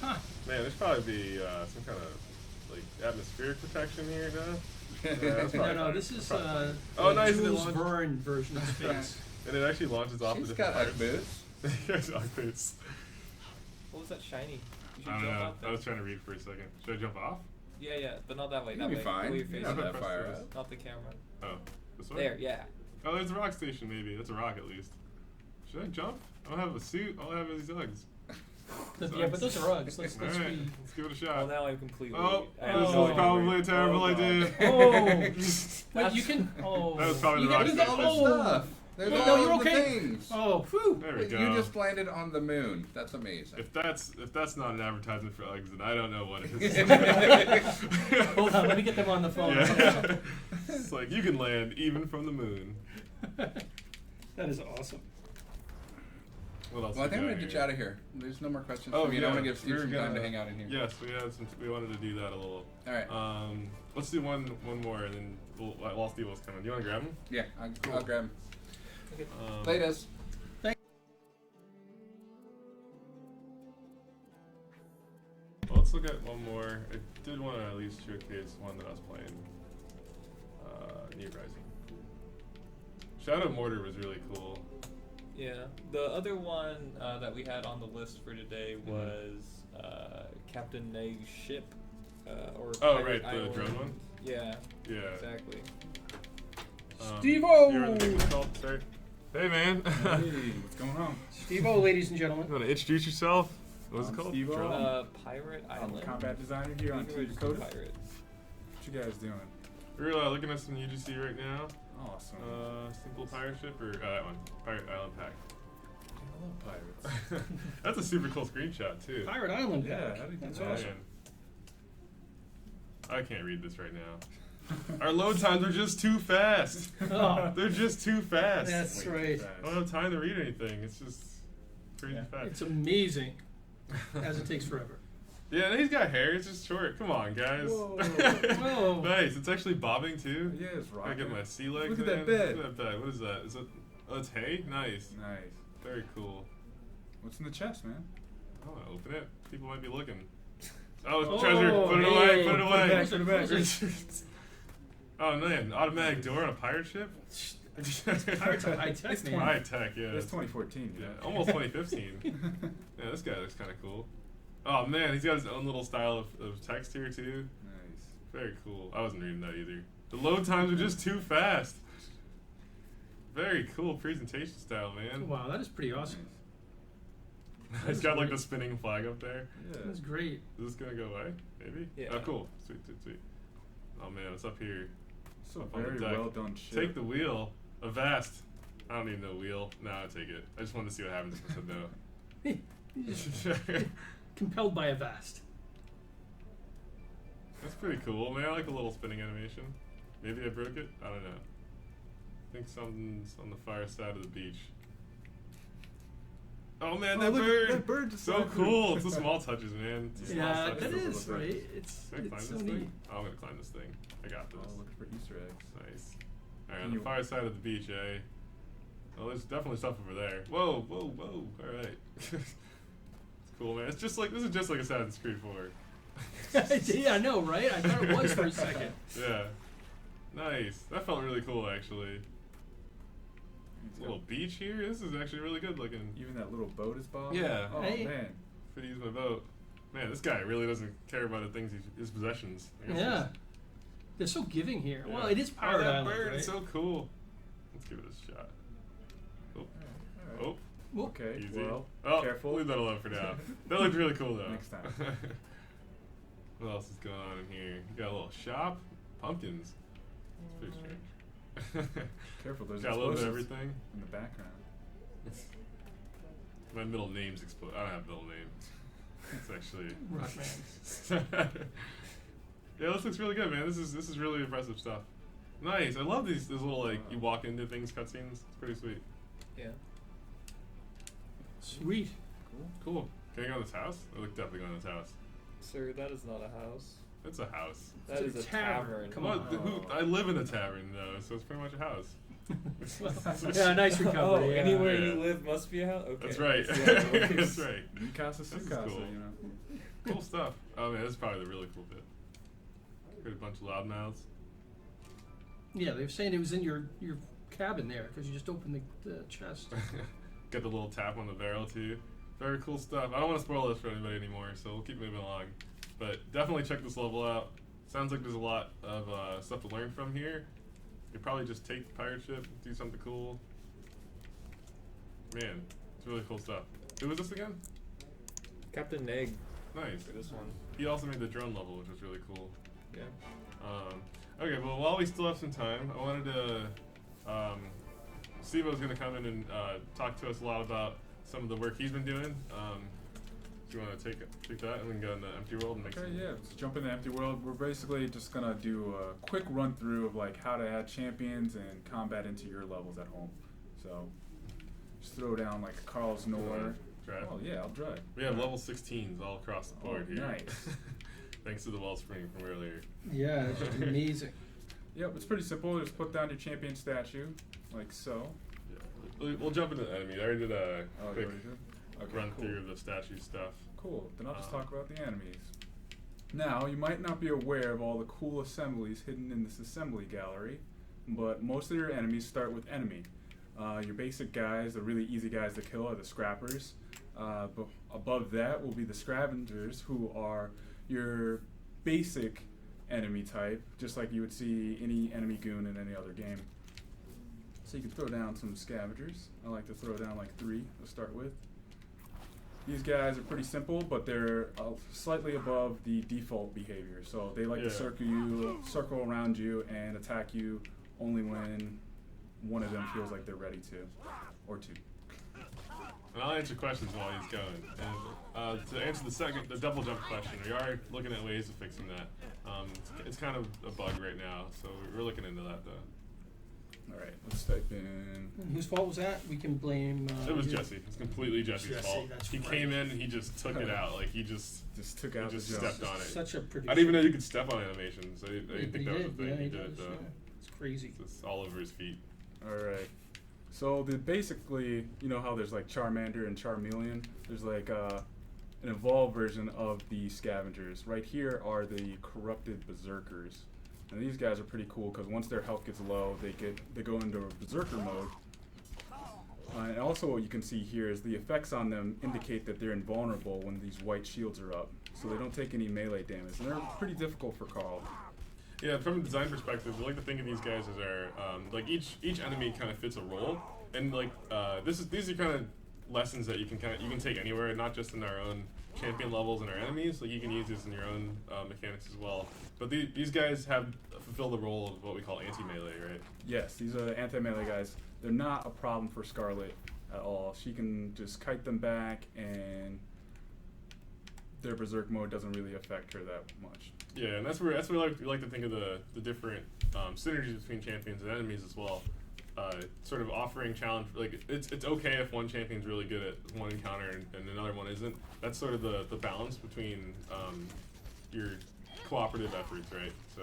Huh. Man, there's probably be some kind of like atmospheric protection here, no? Yeah, that's No, probably no, fine. this is Oh, the nice, and it Jules launched- Verne version of space. And it actually launches off She's the got different Ugg parts. boots. Yes, Ugg boots. What was that shiny? You should I don't jump know. out there. I was trying to read for a second. Should I jump off? Yeah, but not that way. You'll That be way. fine. The way you're You're facing. not that Press far this. up. Not the camera. Oh, this way? There, yeah. Oh, there's a rock station, maybe. That's a rock, at least. Should I jump? I don't have a suit. All I have is these Uggs. Yeah, but those are Uggs. Let's All right, be. let's give it a Well, shot. now I'm completely. Oh, I have this no is idea probably where- a terrible God. idea. Oh. Wait, you can. Oh. That was probably you the rock can- There's all the oh. stuff. There's No, all you're the okay. things. Oh, whew. There we go. You just landed on the moon. That's amazing. If that's not an advertisement for Uggs, then I don't know what is. Hold on, let me get them on the phone. Yeah. It's like you can land even from the moon. That is awesome. What else? Well, I we think I'm got gonna get you here? out of here. There's no more questions Oh, for me. and yeah. I want to give Steve We were some time to gonna- hang out in here. Yes, we wanted to do that a little. All right. Let's do one more, and then while Steve was coming. Do you want to grab him? Yeah, I'll grab him. Okay. Latest. Well, let's look at one more. I did want to at least showcase one that I was playing. New Rising. Shadow Mortar was really cool. Yeah. The other one that we had on the list for today Mm-hmm. was Captain Naeg's ship. Or Oh, Pirate right, the Island. drone one? Yeah. Yeah. Exactly. Steve-O! You heard the thing it's called? Sorry. Hey, man. Hey, what's going on? Steve-O, ladies and gentlemen. You want to introduce yourself? What was it I'm called? Steve-O. Drone? Pirate I'm Island. a combat designer here on You can Team register Dakota. Pirate. What you guys doing? We're looking at some UGC right now. Awesome. Simple pirate ship, or that one, Pirate Island Pack. I love pirates. That's a super cool screenshot too. Pirate Island. Yeah, pack. how do you do That's that? awesome. Man. I can't read this right now. Our load times are just too fast. Oh, They're just too fast. that's Way right. too I don't have time to read anything. It's just crazy Yeah. fast. It's amazing, as it takes forever. Yeah, and he's got hair. It's just short. Come on, guys. Whoa. Whoa. Nice. It's actually bobbing too. Yeah, it's I rocking. get my sea legs. Look at that in. bed. Look at that bed. What is that? Is it? Oh, it's hay. Nice. Nice. Very cool. What's in the chest, man? I want to open it. People might be looking. Oh, Oh, treasure. Put it away. hey. Put it Put it away. back, put it back. Oh man, automatic door on a pirate ship. Pirates are high tech, It's man. High tech, yeah. That's 2014, Yeah, dude. almost 2015. Yeah, this guy looks kind of cool. Oh man, he's got his own little style of text here too. Nice. Very cool. I wasn't reading that either. The load times are just too fast. Very cool presentation style, man. Wow, that is pretty awesome. He's got like the spinning flag up there. Yeah. That's great. Is this gonna go away? Maybe? Yeah. Oh, cool. Sweet, sweet, sweet. Oh man, it's up here. So Up on the very deck. well done shit. Take the wheel. Avast. I don't need no wheel. No, I'll take it. I just wanted to see what happens if I said no. Compelled by a vast. That's pretty cool, man. I like the little spinning animation. Maybe I broke it? I don't know. I think something's on the far side of the beach. Oh man, Oh, that look, bird! that bird just So flew. cool. It's the small touches, man. It's the small Yeah, touches. that is Little right. things. It's Can I climb so this neat. thing? Oh, I'm gonna climb this thing. I got this. Oh, looking for Easter eggs. Nice. Alright, Can on the you- far side of the beach, eh? Well, there's definitely stuff over there. Whoa, whoa, whoa. Alright. It's cool, man. It's just like, this is just like Assassin's Creed 4. Yeah, I know, right? I thought it was for a second. Yeah. Nice. That felt really cool, actually. It's Little got- beach here. This is actually really good looking. Even that little boat is bobbing. Yeah. Oh Hey. man. Could use my boat. Man, this guy really doesn't care about the things his possessions. I guess Yeah. They're so giving here. Yeah. Well, it is Oh, Pirate that Island, bird right? is so cool. Let's give it a shot. Oh, Alright. oh, Well, Okay, easy. well, Oh, careful. leave that alone for now. That looks really cool though. Next time. What else is going on in here? You got a little shop, pumpkins. It's pretty strange. Careful, there's Got a little bit of explosives everything. in the background. My middle name's explode. I don't have middle name. It's actually. Rockman. Yeah, this looks really good, man. This is really impressive stuff. Nice. I love these little like you walk into things cutscenes. It's pretty sweet. Yeah. Sweet. Cool. Can I go in this house? I would definitely go in this house. Sir, that is not a house. It's a house. That It's is a a tavern. tavern. Come What? on. Who? I live in a tavern though, so it's pretty much a house. Yeah, nice Oh, recovery. yeah. anywhere Yeah. you live must be a house? Okay. That's right. That's the way it works. That's right. Mikasa This is Sukasa, cool. you know. Cool stuff. Oh man, this is probably the really cool bit. Heard a bunch of loudmouths. Yeah, they were saying it was in your cabin there because you just opened the chest. Get the little tap on the barrel too. Very cool stuff. I don't want to spoil this for anybody anymore, so we'll keep moving along. But definitely check this level out. Sounds like there's a lot of stuff to learn from here. You could probably just take the pirate ship, do something cool. Man, it's really cool stuff. Who was this again? Captain Egg Nice. for this one. He also made the drone level, which was really cool. Yeah. Okay, well, while we still have some time, I wanted to. Steve was going to come in and talk to us a lot about some of the work he's been doing. Do you want to take that and we can go into Empty World and make Okay, some. yeah, let's jump into Empty World. We're basically just gonna do a quick run through of like how to add champions and combat into your levels at home. So just throw down like Carl's Nor. Drive. Oh yeah, I'll drive. We have level 16s all across the board Oh, here. nice. Thanks to the wellspring from earlier. Yeah, it's just amazing. Yep, it's pretty simple. Just put down your champion statue, like so. Yeah. We'll jump into the enemy. I already did a Oh, you quick already did? Okay, run cool. through of the statue stuff. Cool. Then I'll just talk about the enemies. Now, you might not be aware of all the cool assemblies hidden in this assembly gallery, but most of your enemies start with enemy. Your basic guys, the really easy guys to kill, are the scrappers. But above that will be the scavengers, who are your basic enemy type, just like you would see any enemy goon in any other game. So you can throw down some scavengers. I like to throw down like 3 to start with. These guys are pretty simple, but they're slightly above the default behavior. So they like to circle around you and attack you only when one of them feels like they're ready to, or 2. And I'll answer questions while he's going. And to answer the double jump question, we are looking at ways of fixing that. It's kind of a bug right now, so we're looking into that though. All right, let's type in. And whose fault was that? We can blame. It was you. Jesse. It's completely Jesse's Jesse, fault. that's He right. came in and he just took it out. Like he just Took out just the jump. stepped on it. Such a producer. I didn't even know you could step on animations. I didn't think He that was a did, thing. yeah, he he did it does, though. yeah. It's crazy. It's just all over his feet. All right. So basically, you know how there's like Charmander and Charmeleon? There's like an evolved version of the scavengers. Right here are the corrupted berserkers. And these guys are pretty cool because once their health gets low, they go into a berserker mode. And also what you can see here is the effects on them indicate that they're invulnerable when these white shields are up. So they don't take any melee damage. And they're pretty difficult for Carl. Yeah, from a design perspective, I like to think of these guys as our like each enemy kind of fits a role, and like these are kind of lessons that you can take anywhere, not just in our own champion levels and our enemies. Like you can use this in your own mechanics as well. But these guys fulfill the role of what we call anti-melee, right? Yes, these are the anti-melee guys. They're not a problem for Scarlet at all. She can just kite them back, and their berserk mode doesn't really affect her that much. Yeah, and that's where we like to think of the different synergies between champions and enemies as well. Sort of offering challenge, like it's okay if one champion's really good at one encounter and another one isn't. That's sort of the balance between your cooperative efforts, right? So.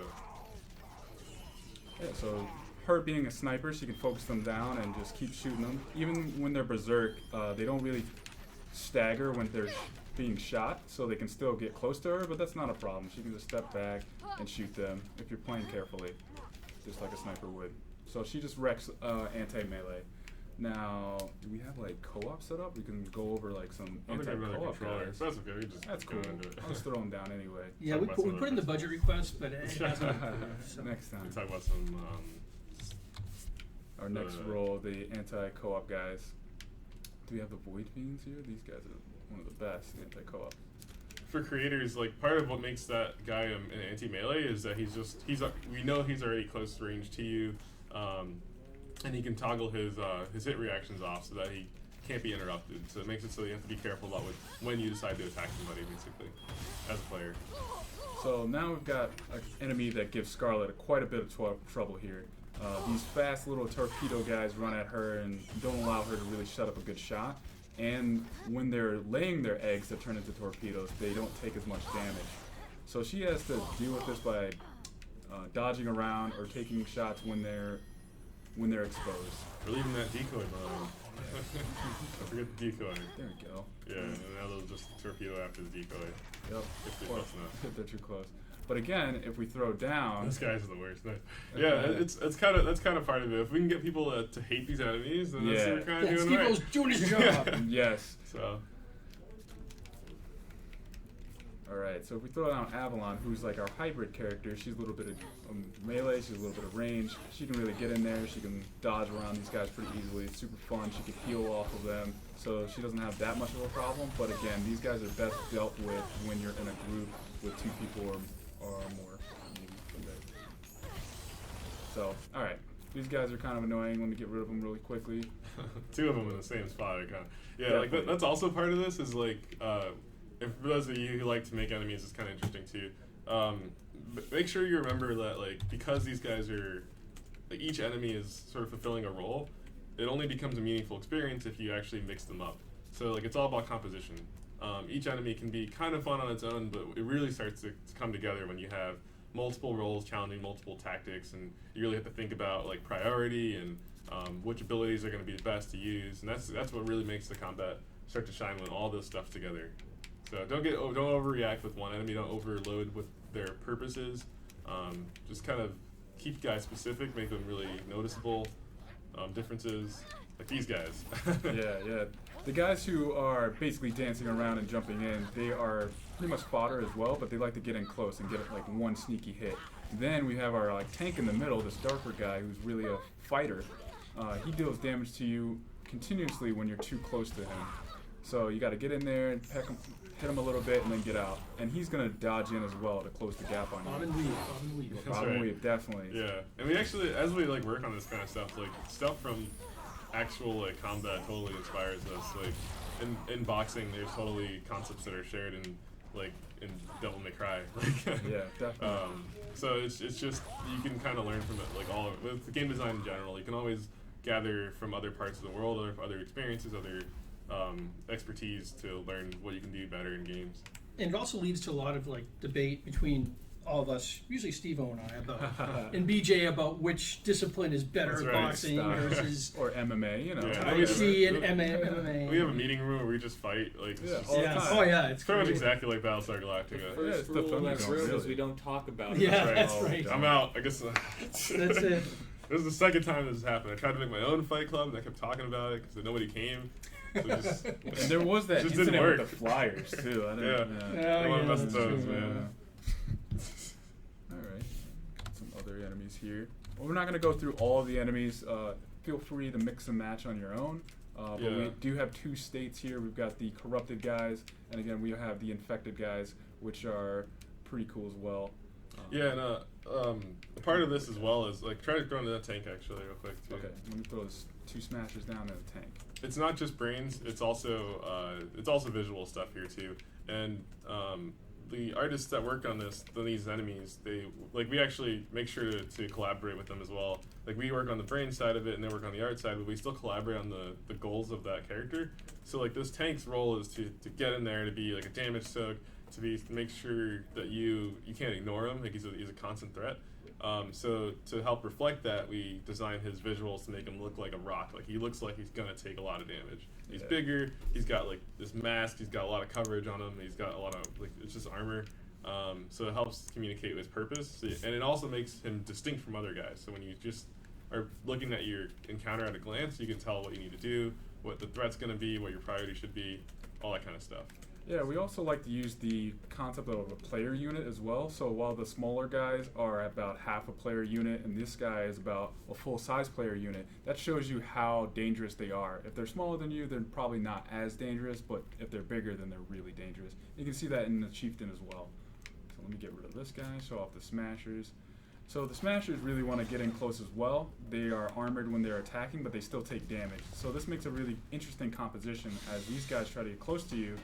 Yeah, so her being a sniper, she can focus them down and just keep shooting them. Even when they're berserk, they don't really stagger when they're being shot, so they can still get close to her, but that's not a problem. She can just step back and shoot them if you're playing carefully, just like a sniper would. So she just wrecks anti-melee. Now, do we have like co-op set up? We can go over like some I don't think I'd rather anti-co-op controller. guys. That's okay. We just That's go cool. into it. I'll just throw them down anyway. Yeah, Talk we about put, some we of put in the the budget request, but it hasn't. So. Next time. We talk about some. Our next roll, the anti-co-op guys. Do we have the Void Fiends here? These guys are one of the best anti-co-op. For creators, like part of what makes that guy an anti-melee is that we know he's already close range to you, and he can toggle his hit reactions off so that he can't be interrupted. So it makes it so you have to be careful about when you decide to attack somebody, basically, as a player. So now we've got an enemy that gives Scarlet quite a bit of trouble here. These fast little torpedo guys run at her and don't allow her to really shut up a good shot. And when they're laying their eggs that turn into torpedoes, they don't take as much damage. So she has to deal with this by dodging around or taking shots when they're exposed. Or leaving that decoy mode. Don't forget the decoy. There we go. Yeah, and now they'll just torpedo after the decoy. Yep. If they're Or close enough. if they're too close. But again, if we throw down, Those guys are the worst. Yeah, that's kind of part of it. If we can get people to hate these enemies, then that's what we're kind of doing Steve-O's right. doing his job. yes. So All right. So if we throw down Avalon, who's like our hybrid character, she's a little bit of melee, she's a little bit of range. She can really get in there. She can dodge around these guys pretty easily. It's super fun. She can heal off of them, so she doesn't have that much of a problem. But again, these guys are best dealt with when you're in a group with 2 people or more. So, all right. These guys are kind of annoying. Let me get rid of them really quickly. 2 of them in the same spot. Yeah, like Definitely. that's also part of this. Is like, if for those of you who like to make enemies, it's kind of interesting too. But make sure you remember that like because these guys are, like each enemy is sort of fulfilling a role. It only becomes a meaningful experience if you actually mix them up. So like it's all about composition. Each enemy can be kind of fun on its own, but it really starts to come together when you have multiple roles challenging multiple tactics, and you really have to think about like priority and which abilities are going to be the best to use, and that's what really makes the combat start to shine when all this stuff's together. So don't overreact with one enemy, don't overload with their purposes. Just kind of keep guys specific, make them really noticeable differences, like these guys. Yeah. The guys who are basically dancing around and jumping in, they are pretty much fodder as well, but they like to get in close and get like one sneaky hit. Then we have our like tank in the middle, this darker guy who's really a fighter. He deals damage to you continuously when you're too close to him. So you got to get in there and hit him a little bit and then get out. And he's going to dodge in as well to close the gap on you. Bob and weave. That's Bob right. and weave, definitely. Yeah, and we actually, as we like work on this kind of stuff, like stuff from actual like combat totally inspires us. Like in boxing, there's totally concepts that are shared in like in Devil May Cry. Yeah, definitely. So it's just you can kind of learn from it, like all of it. With the game design in general, you can always gather from other parts of the world, other experiences, other expertise to learn what you can do better in games. And it also leads to a lot of like debate between all of us, usually Steve-O and I, about and BJ about which discipline is better, That's right. boxing versus Or MMA, you know. Yeah. Tai Chi and MMA. We have a meeting room where we just fight. Like it's Yeah, just, all the Yeah. time. Oh yeah, it's pretty much great. exactly like Battlestar Galactica. Yeah, it's First the rule in that Thunderdome, room is really. we don't talk about it. Yeah, right. that's Oh, right. God. I'm out. I guess That's it. this is the second time this has happened. I tried to make my own fight club, and I kept talking about it because nobody came. So just, And there was that Just didn't incident with work. the Flyers, too. I didn't, Yeah. Oh, I want to yeah, mess with that's those, true. man. Alright, some other enemies here. Well, we're not going to go through all of the enemies. Feel free to mix and match on your own. But Yeah. we do have 2 states here. We've got the corrupted guys, and again, we have the infected guys, which are pretty cool as well. Yeah, and a part of this as well is like try to go into that tank actually real quick too. Okay, let me throw those 2 smashers down in the tank. It's not just brains; it's also visual stuff here too. And the artists that work on these enemies, we actually make sure to collaborate with them as well. Like we work on the brain side of it, and they work on the art side, but we still collaborate on the goals of that character. So like this tank's role is to get in there, to be like a damage soak, to make sure that you can't ignore him. Like he's a constant threat. So to help reflect that, we design his visuals to make him look like a rock. Like he looks like he's gonna take a lot of damage. He's Yeah. bigger. He's got like this mask. He's got a lot of coverage on him. He's got a lot of like it's just armor. So it helps communicate his purpose, and it also makes him distinct from other guys. So when you just are looking at your encounter at a glance. You can tell what you need to do, what the threat's going to be, what your priority should be, all that kind of stuff. Yeah, we also like to use the concept of a player unit as well. So while the smaller guys are about half a player unit and this guy is about a full-size player unit, that shows you how dangerous they are. If they're smaller than you, they're probably not as dangerous, but if they're bigger, then they're really dangerous. You can see that in the Chieftain as well. So let me get rid of this guy, show off the Smashers. So the Smashers really want to get in close as well. They are armored when they're attacking, but they still take damage. So this makes a really interesting composition as these guys try to get close to you,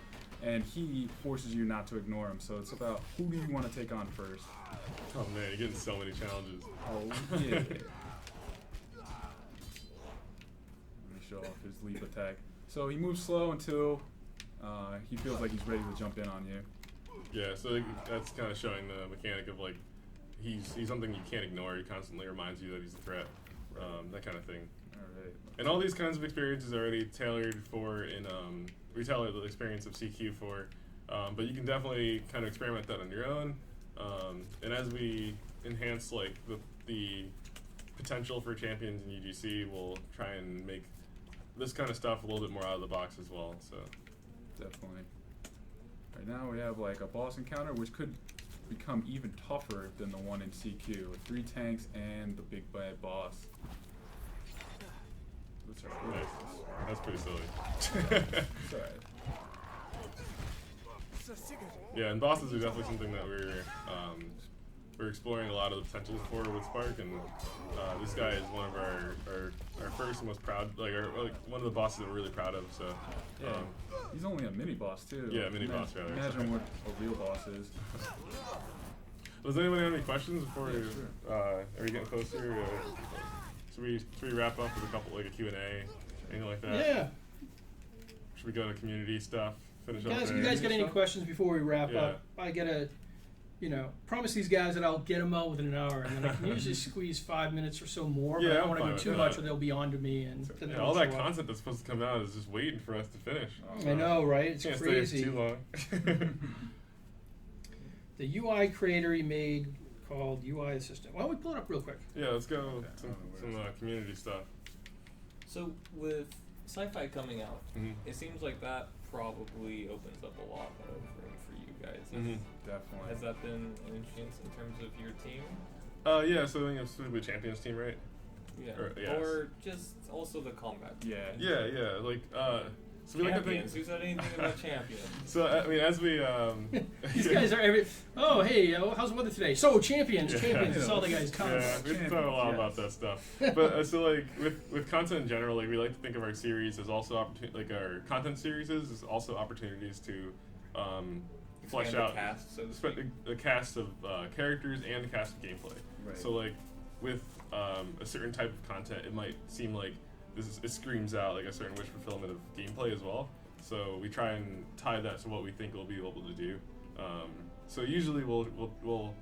and he forces you not to ignore him. So it's about who do you want to take on first. Oh man, you're getting so many challenges. Oh yeah. Let me show off his leap attack. So he moves slow until he feels like he's ready to jump in on you. Yeah, so like, that's kind of showing the mechanic of like he's something you can't ignore. He constantly reminds you that he's a threat, that kind of thing. All right. And all these kinds of experiences are already tailored for in we tailor the experience of CQ for, but you can definitely kind of experiment that on your own. And as we enhance like the potential for champions in UGC, we'll try and make this kind of stuff a little bit more out of the box as well. So Definitely. Right now we have like a boss encounter which could become even tougher than the one in CQ with 3 tanks and the big bad boss. What's our nice. first? That's pretty silly. It's alright. Yeah, and bosses are definitely something that we're exploring a lot of the potential for with Spark, and this guy is one of our first and most proud, like one of the bosses that we're really proud of. So Yeah. He's only a mini boss too. Yeah, mini boss, rather. Imagine what a real boss is. Does anybody have any questions before Yeah, we, sure. are we getting closer? Should we wrap up with a couple like a Q&A, anything like that? Yeah. Should we go to community stuff? Finish up Guys, there? you guys got any stuff? questions before we wrap Yeah. up? I gotta, promise these guys that I'll get them out within an hour, and then I can usually squeeze 5 minutes or so more. Yeah, but I I'm don't want to fine go with too that. much, or they'll be on to me, and then Yeah, they all won't that show up. content that's supposed to come out is just waiting for us to finish. I know, right? It's Can't crazy. stay too long. The UI creator he made called UI Assistant. Why don't we pull it up real quick? Yeah, let's go Okay, I some don't know where community stuff. So with sci-fi coming out, Mhm. it seems like that probably opens up a lot of room for you guys. Mhm. Definitely. Has that been an influence in terms of your team? Yeah, so I think it's specifically Champions team, right? Yeah. yes. Or just also the combat. Yeah. Yeah, like so we like to think. Champions. Who said anything about champions? So I mean, as we These guys are every. Oh, hey, how's the weather today? So champions. Yeah. That's all the guys talk Yeah, about. we've thought a lot about that stuff. But so like with content in general, like we like to think of our series as also like our content series is also opportunities to flesh Expand the out cast, so to spe- speak. a cast of characters and a cast of gameplay. Right. So like with a certain type of content, it might seem like it screams out like a certain wish fulfillment of gameplay as well. So we try and tie that to what we think we'll be able to do. So usually we'll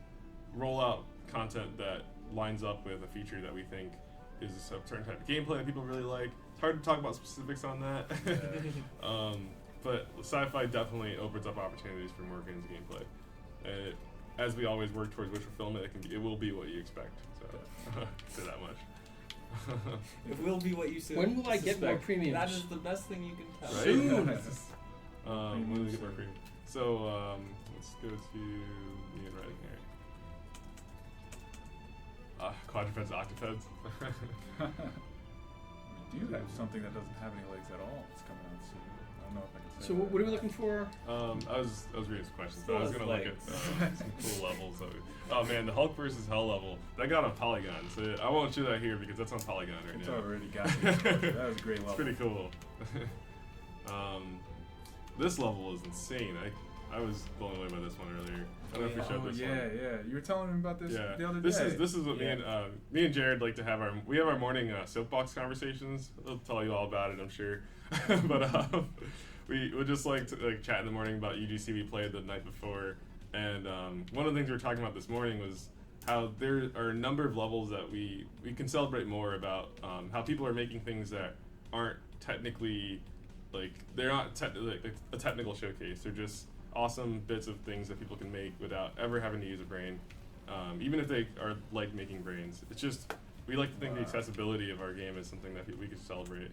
roll out content that lines up with a feature that we think is a certain type of gameplay that people really like. It's hard to talk about specifics on that. But sci-fi definitely opens up opportunities for more games gameplay. And as we always work towards wish fulfillment, it will be what you expect. So say that much. It will be what you said. When will I get more premiums? That is the best thing you can tell. Right? Soon. When we get more premium. So let's go to me and writing here. Quadrupeds, octopeds. We do have something that doesn't have any legs at all. It's coming out soon. I don't know if I can say So that. what are we looking for? I was reading some questions, but I was Still gonna has look at some cool levels. Oh man, the Hulk versus Hell level that got on Polygon. So I won't show that here because that's on Polygon right It's now. already got me exposure. That was a great It's level. pretty cool. This level is insane. I was blown away by this one earlier. I don't know if we showed this yeah, one. yeah. You were telling me about this Yeah, the other this day. is what me and Jared like to have we have our morning soapbox conversations. I'll tell you all about it, I'm sure. But we would just like to chat in the morning about UGC we played the night before, and one of the things we were talking about this morning was how there are a number of levels that we can celebrate more about, how people are making things that aren't technically they're not a technical showcase. They're just awesome bits of things that people can make without ever having to use a brain. Even if they are like making brains, it's just we like to think the Wow. accessibility of our game is something that we could celebrate.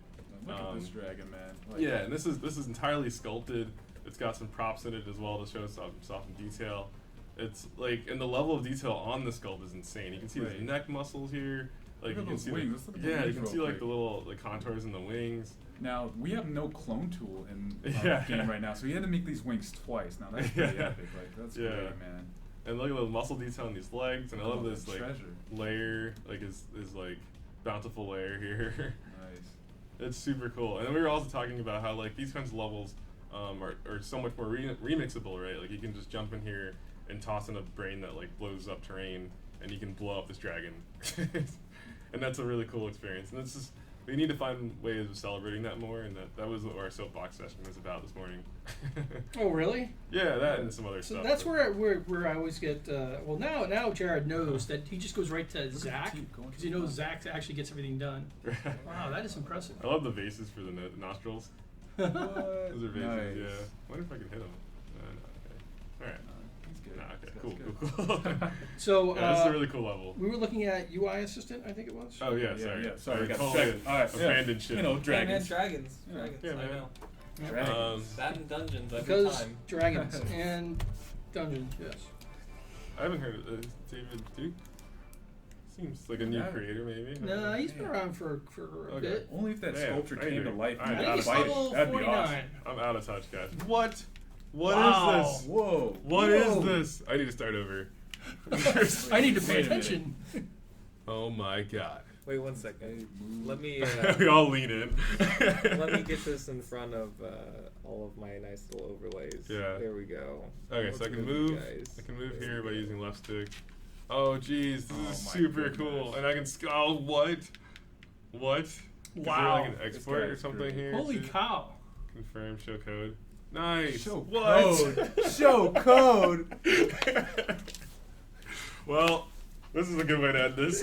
Look at this dragon, man. Like, Yeah, and this is entirely sculpted. It's got some props in it as well to show some detail. It's like, and the level of detail on the sculpt is insane. You can see his Right. neck muscles here. Like Look you at can those see, wings. Let's look at the yeah, you wings can real see like quick. the little contours in the wings. Now we have no clone tool in Yeah. the game right now, so we had to make these wings twice. Now that's pretty epic. Like that's Yeah. great, man. And look at the muscle detail on these legs, and I love Oh, this the like treasure. layer, like his like bountiful layer here. Nice. It's super cool. And then we were also talking about how like these kinds of levels are so much more remixable, right? Like you can just jump in here and toss in a brain that like blows up terrain, and you can blow up this dragon. And that's a really cool experience. And it's just, we need to find ways of celebrating that more, and that was what our soapbox session was about this morning. Oh, really? Yeah, that and some other So stuff. that's but- where I always get. Well, now Jared knows that he just goes right to at the Zach teeth going because to he the knows top. Zach actually gets everything done. Wow, that is impressive. I love the vases for the nostrils. What? Those are vases, Nice. yeah. I wonder if I can hit them. No, okay. Alright. He's good. Nah, okay, This cool, guy's cool, good. cool. So Yeah, this is a really cool level. we were looking at UI assistant, I think it was. Oh yeah, Yeah, sorry. yeah, sorry, I I got totally distracted. All right, yeah. abandoned ship. You know, Hey, dragons. man, dragons. Yeah. Dragons. Yeah, I man. know. Dragons. That and dungeons every Because time. dragons and dungeons, yes. I haven't heard of David Duke. Seems like a new Yeah. creator, maybe. No, he's been Yeah. around for a Okay. bit. Only if that Damn, sculpture I came to agree. life. I and I think think it's he's bite it. level That'd be 49. awesome. I'm out of touch, guys. What? What Wow. is this? Whoa. What is Whoa. this? I need to start over. I need to pay Wait a minute. attention. Oh my god. Wait 1 second. move. Let me We all lean in. let me get this in front of all of my nice little overlays. Yeah. There we go. Okay, so I can Look at you move. guys. I can move There here we by go. using left stick. Oh geez, this Oh is my super goodness. cool. And I can oh what? What? Is there Wow. like an export or guy's something great. here? Holy too? cow. Confirm show code. Nice. Show what? code. Show code. Well, this is a good way to end this.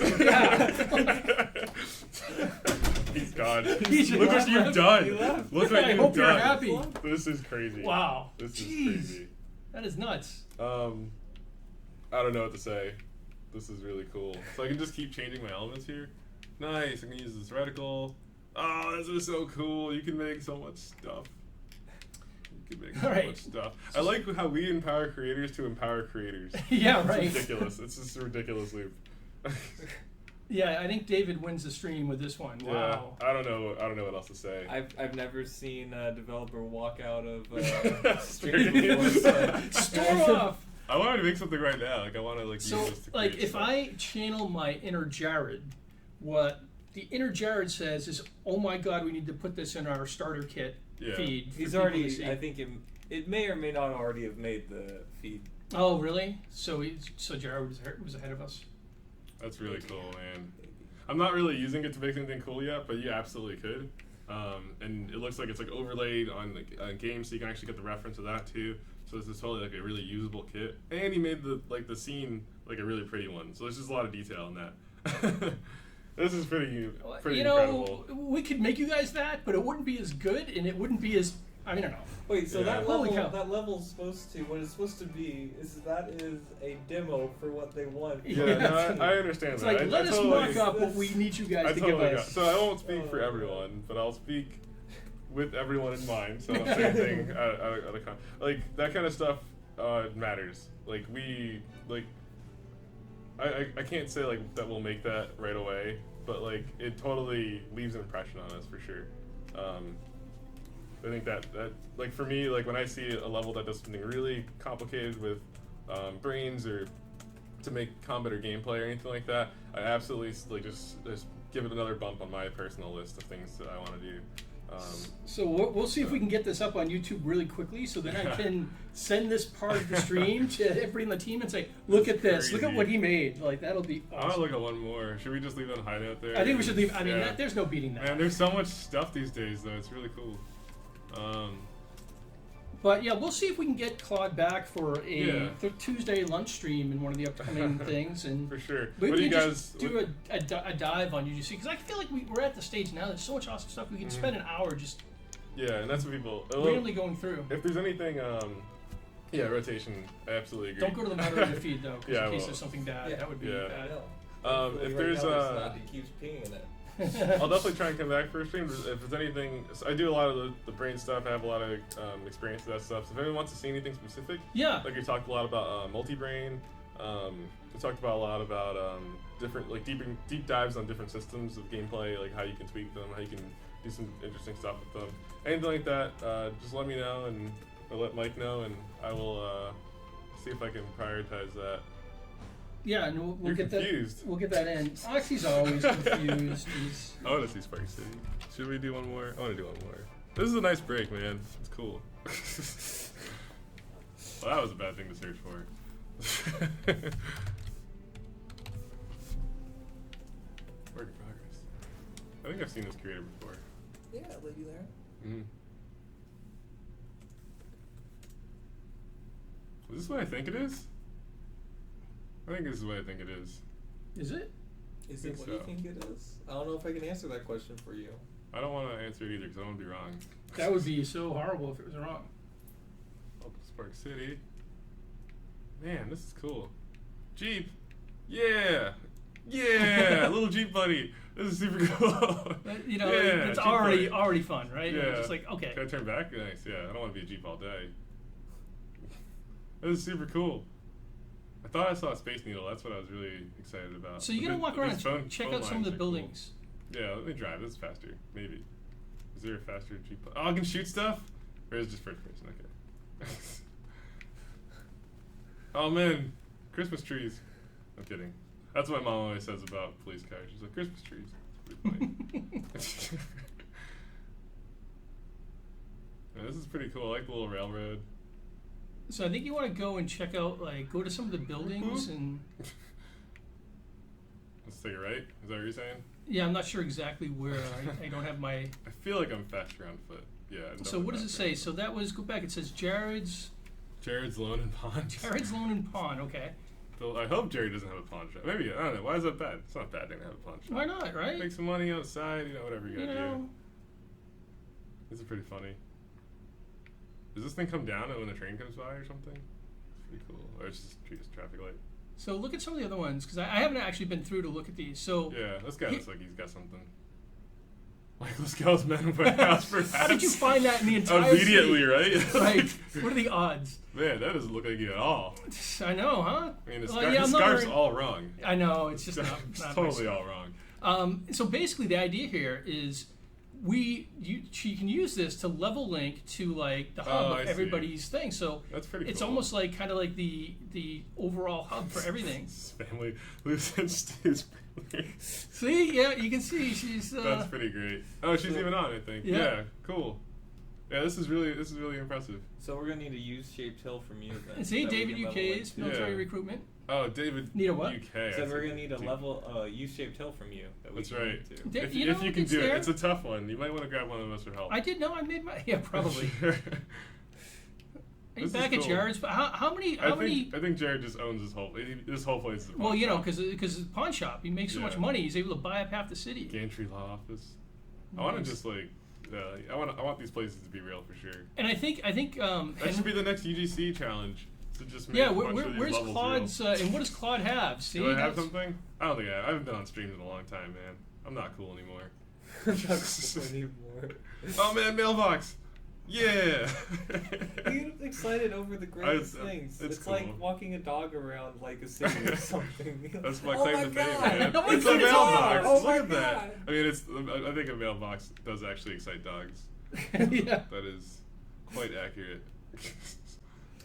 He's gone. He just Look what left. you've He done. left. Look what I you've hope you're done. happy. This is crazy. Wow. This is Jeez. crazy. That is nuts. I don't know what to say. This is really cool. So I can just keep changing my elements here. Nice. I can use this reticle. Oh, this is so cool. You can make so much stuff. You can make so Alright. much stuff. I like how we empower creators to empower creators. Yeah, It's right. ridiculous. It's just a ridiculous loop. Yeah, I think David wins the stream with this one. Wow. Yeah, I don't know what else to say. I've never seen a developer walk out of Stream. Storm off. I want to make something right now. Like I want to like So, use this to like, create if stuff. I channel my inner Jared, what the inner Jared says is, "Oh my God, we need to put this in our starter kit Yeah. feed." for He's people to already. see." I think it may or may not already have made the feed. Oh, really? So Jared was ahead of us. That's really cool, man. I'm not really using it to make anything cool yet, but you absolutely could. And it looks like it's like overlaid on the game, so you can actually get the reference of that too. So this is totally like a really usable kit. And he made the scene like a really pretty one. So there's just a lot of detail in that. This is pretty You know, incredible. we could make you guys that, but it wouldn't be as good, and it wouldn't be as I don't know. Wait, so Yeah. that Holy level, cow. that level's supposed to, what it's supposed to be, is a demo for what they want. Yeah, Yeah. no, I understand It's that. like, I let us totally, mock up what we need you guys I to totally give got. us. So I won't speak for everyone, but I'll speak with everyone in mind. So I'm saying thing at a like that kind of stuff matters. Like I can't say like that we'll make that right away, but like it totally leaves an impression on us for sure. I think that like for me, like when I see a level that does something really complicated with brains or to make combat or gameplay or anything like that, I absolutely like just give it another bump on my personal list of things that I want to do. So we'll see if we can get this up on YouTube really quickly, so then I can send this part of the stream to everybody in the team and say, "Look at this! Look at Crazy. what he made! Like that'll be I want awesome." to look at one more. Should we just leave that hideout there? I think we should leave. I mean, Yeah. there's no beating that. Man, there's so much stuff these days, though. It's really cool. But yeah, we'll see if we can get Claude back for a Yeah. Tuesday lunch stream in one of the upcoming things, and For sure. maybe What do we you can guys just do a dive on UGC, because I feel like we're at the stage now. There's so much awesome stuff. We can spend an hour just Yeah, and that's what people. randomly going through. If there's anything, yeah, rotation. I absolutely agree. Don't go to the moderator feed though, 'cause Yeah, I in case will. there's something bad, Yeah. that would be Yeah. bad. Thankfully, If right there's now it's not. He keeps peeing it. I'll definitely try and come back for a stream. If there's anything, I do a lot of the brain stuff. I have a lot of experience with that stuff. So if anyone wants to see anything specific, Yeah. like we talked a lot about multi-brain. We talked about a lot about different, like deep dives on different systems of gameplay, like how you can tweak them, how you can do some interesting stuff with them. Anything like that, just let me know, and I'll let Mike know, and I will see if I can prioritize that. Yeah, and we'll You're get confused. that. We'll get that in. Oxy's always confused. He's, I want to see Spark City. Should we do one more? I want to do one more. This is a nice break, man. It's cool. Well, that was a bad thing to search for. Work in progress. I think I've seen this creator before. Yeah, Lady there. Mm. Is this what I think it is? I think this is what I think it is. is it? Is Think it what so. you think it is? I don't know if I can answer that question for you. I don't want to answer it either because I want to be wrong. That would be so horrible if it was wrong. Oh, Spark City. Man, this is cool. Jeep. Yeah. Yeah. Little Jeep buddy. This is super cool. You know, Yeah, it's Jeep already buddy. fun, right? Yeah. You're just like, okay. Can I turn back? Nice. Yeah. I don't want to be a Jeep all day. This is super cool. I thought I saw a Space Needle. That's what I was really excited about. So you gotta But walk these around and phone- check phone out some of lines the are cool. buildings. Yeah, let me drive. This is faster. Maybe. Is there a faster Jeep? Oh, I can shoot stuff? Or is it just first person? Okay. Oh man, Christmas trees. I'm kidding. That's what my mom always says about police cars. She's like, Christmas trees. It's pretty funny. Yeah, this is pretty cool. I like the little railroad. So I think you want to go and check out, like, go to some of the buildings and. Let's take it right. Is that what you're saying? Yeah, I'm not sure exactly where. I don't have my. I feel like I'm faster on foot. Yeah. I'm So what does definitely it faster say? on So foot. that was, go back. It says Jared's Jared's Loan and Pawn. Loan and Pawn. Okay. So I hope Jared doesn't have a pawn shop. Maybe, I don't know. Why is that bad? It's not a bad thing to have a pawn shop. Why not? Right? Make some money outside, whatever you You gotta do. know. This is pretty funny. Does this thing come down when the train comes by or something? It's pretty cool. Or it's just traffic light. So look at some of the other ones because I haven't actually been through to look at these. So Yeah, this guy He- looks like he's got something. Michael Scales Men Warehouse for how did you Hats. find that in the entire Immediately, city? right? Right. What are the odds? Man, that doesn't look like you at all. I know, huh? I mean, the Well, yeah, I'm not scarf's very- all wrong. I know it's just not. It's not totally my all wrong. So basically, the idea here is she can use this to level link to like the hub Oh, I of see. everybody's thing. So That's pretty it's cool. almost like kind of like the overall hub for everything. His family lives in Stu's family. See, yeah, you can see she's. That's pretty great. Oh, she's even on, I think. Yeah. Yeah, cool. Yeah, this is really impressive. So we're gonna need a U-shaped hill from you then. See, that we David can level UK's link. military Yeah. recruitment. Oh, David. Need a what? UK. Said I we're see. gonna need a Dude, level U-shaped hill from you. That we That's can right. link to. Did- If you you, know, can it's do there. it, it's a tough one. You might want to grab one of us for help. I did know I made my probably. Sure. Are you This is back at cool. Jared's? How many? I think Jared just owns this whole place. Is a Well, pawn you know, shop. because it's a pawn shop. He makes so much Yeah. money. He's able to buy up half the city. Gantry Law Office. I want to Nice. just I want these places to be real for sure. And I think That should be the next UGC challenge. To just make yeah. a bunch of these Where's levels Claude's? real. And what does Claude have? See, Do I have that's- something? I don't think I haven't been on streams in a long time, man. I'm not cool anymore. Not anymore. Oh man, mailbox. Yeah. You get excited over the greatest things. it's It's like cool. walking a dog around like a city or something. That's my oh claim my to fame, God. man. Oh my It's a goodness, mailbox. oh Look my at that. God. I mean, I think a mailbox does actually excite dogs. yeah. That is quite accurate.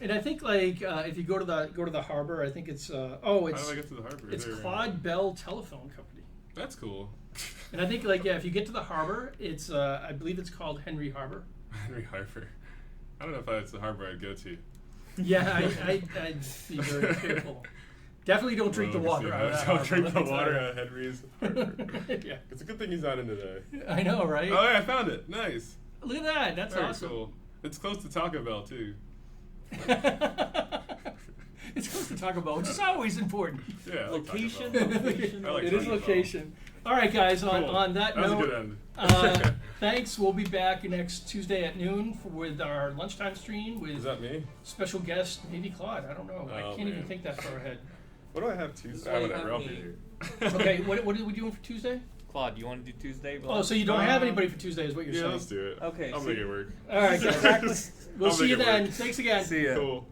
And I think if you go to the harbor, I think it's How do I get to the harbor? it's There. Claude Bell Telephone Company. That's cool. And I think if you get to the harbor, it's I believe it's called Henry Harbor. Henry Harbor. I don't know if that's the harbor I'd go to. Yeah, I'd be very careful. Definitely don't drink the Rogues, water yeah. out of that Don't harbor, drink let the me tell water you. out of Henry's harbor. Yeah. It's a good thing he's not in today. I know, right? Oh yeah, I found it. Nice. Look at that. That's Very awesome. cool. It's close to Taco Bell too. It's close to Taco Bell, which is always important. Yeah. I like Taco Location, Bell. location. I like It is Taco Bell. location. All right, guys. Cool. On that was a note, good end. thanks. We'll be back next Tuesday at noon with our lunchtime stream with Is that me? special guest maybe Claude. I don't know. I Oh, can't even man. think that far ahead. What do I have This Tuesday? is I why have you it have I'll me. be here. Okay, what are we doing for Tuesday? Claude, you want to do Tuesday? Oh, so you don't have anybody for Tuesday, is what you're Yeah, saying? let's do it. Okay, I'll see- make it work. All right, guys. Exactly. We'll I'll see make you it work. then. Thanks again. See ya. Cool.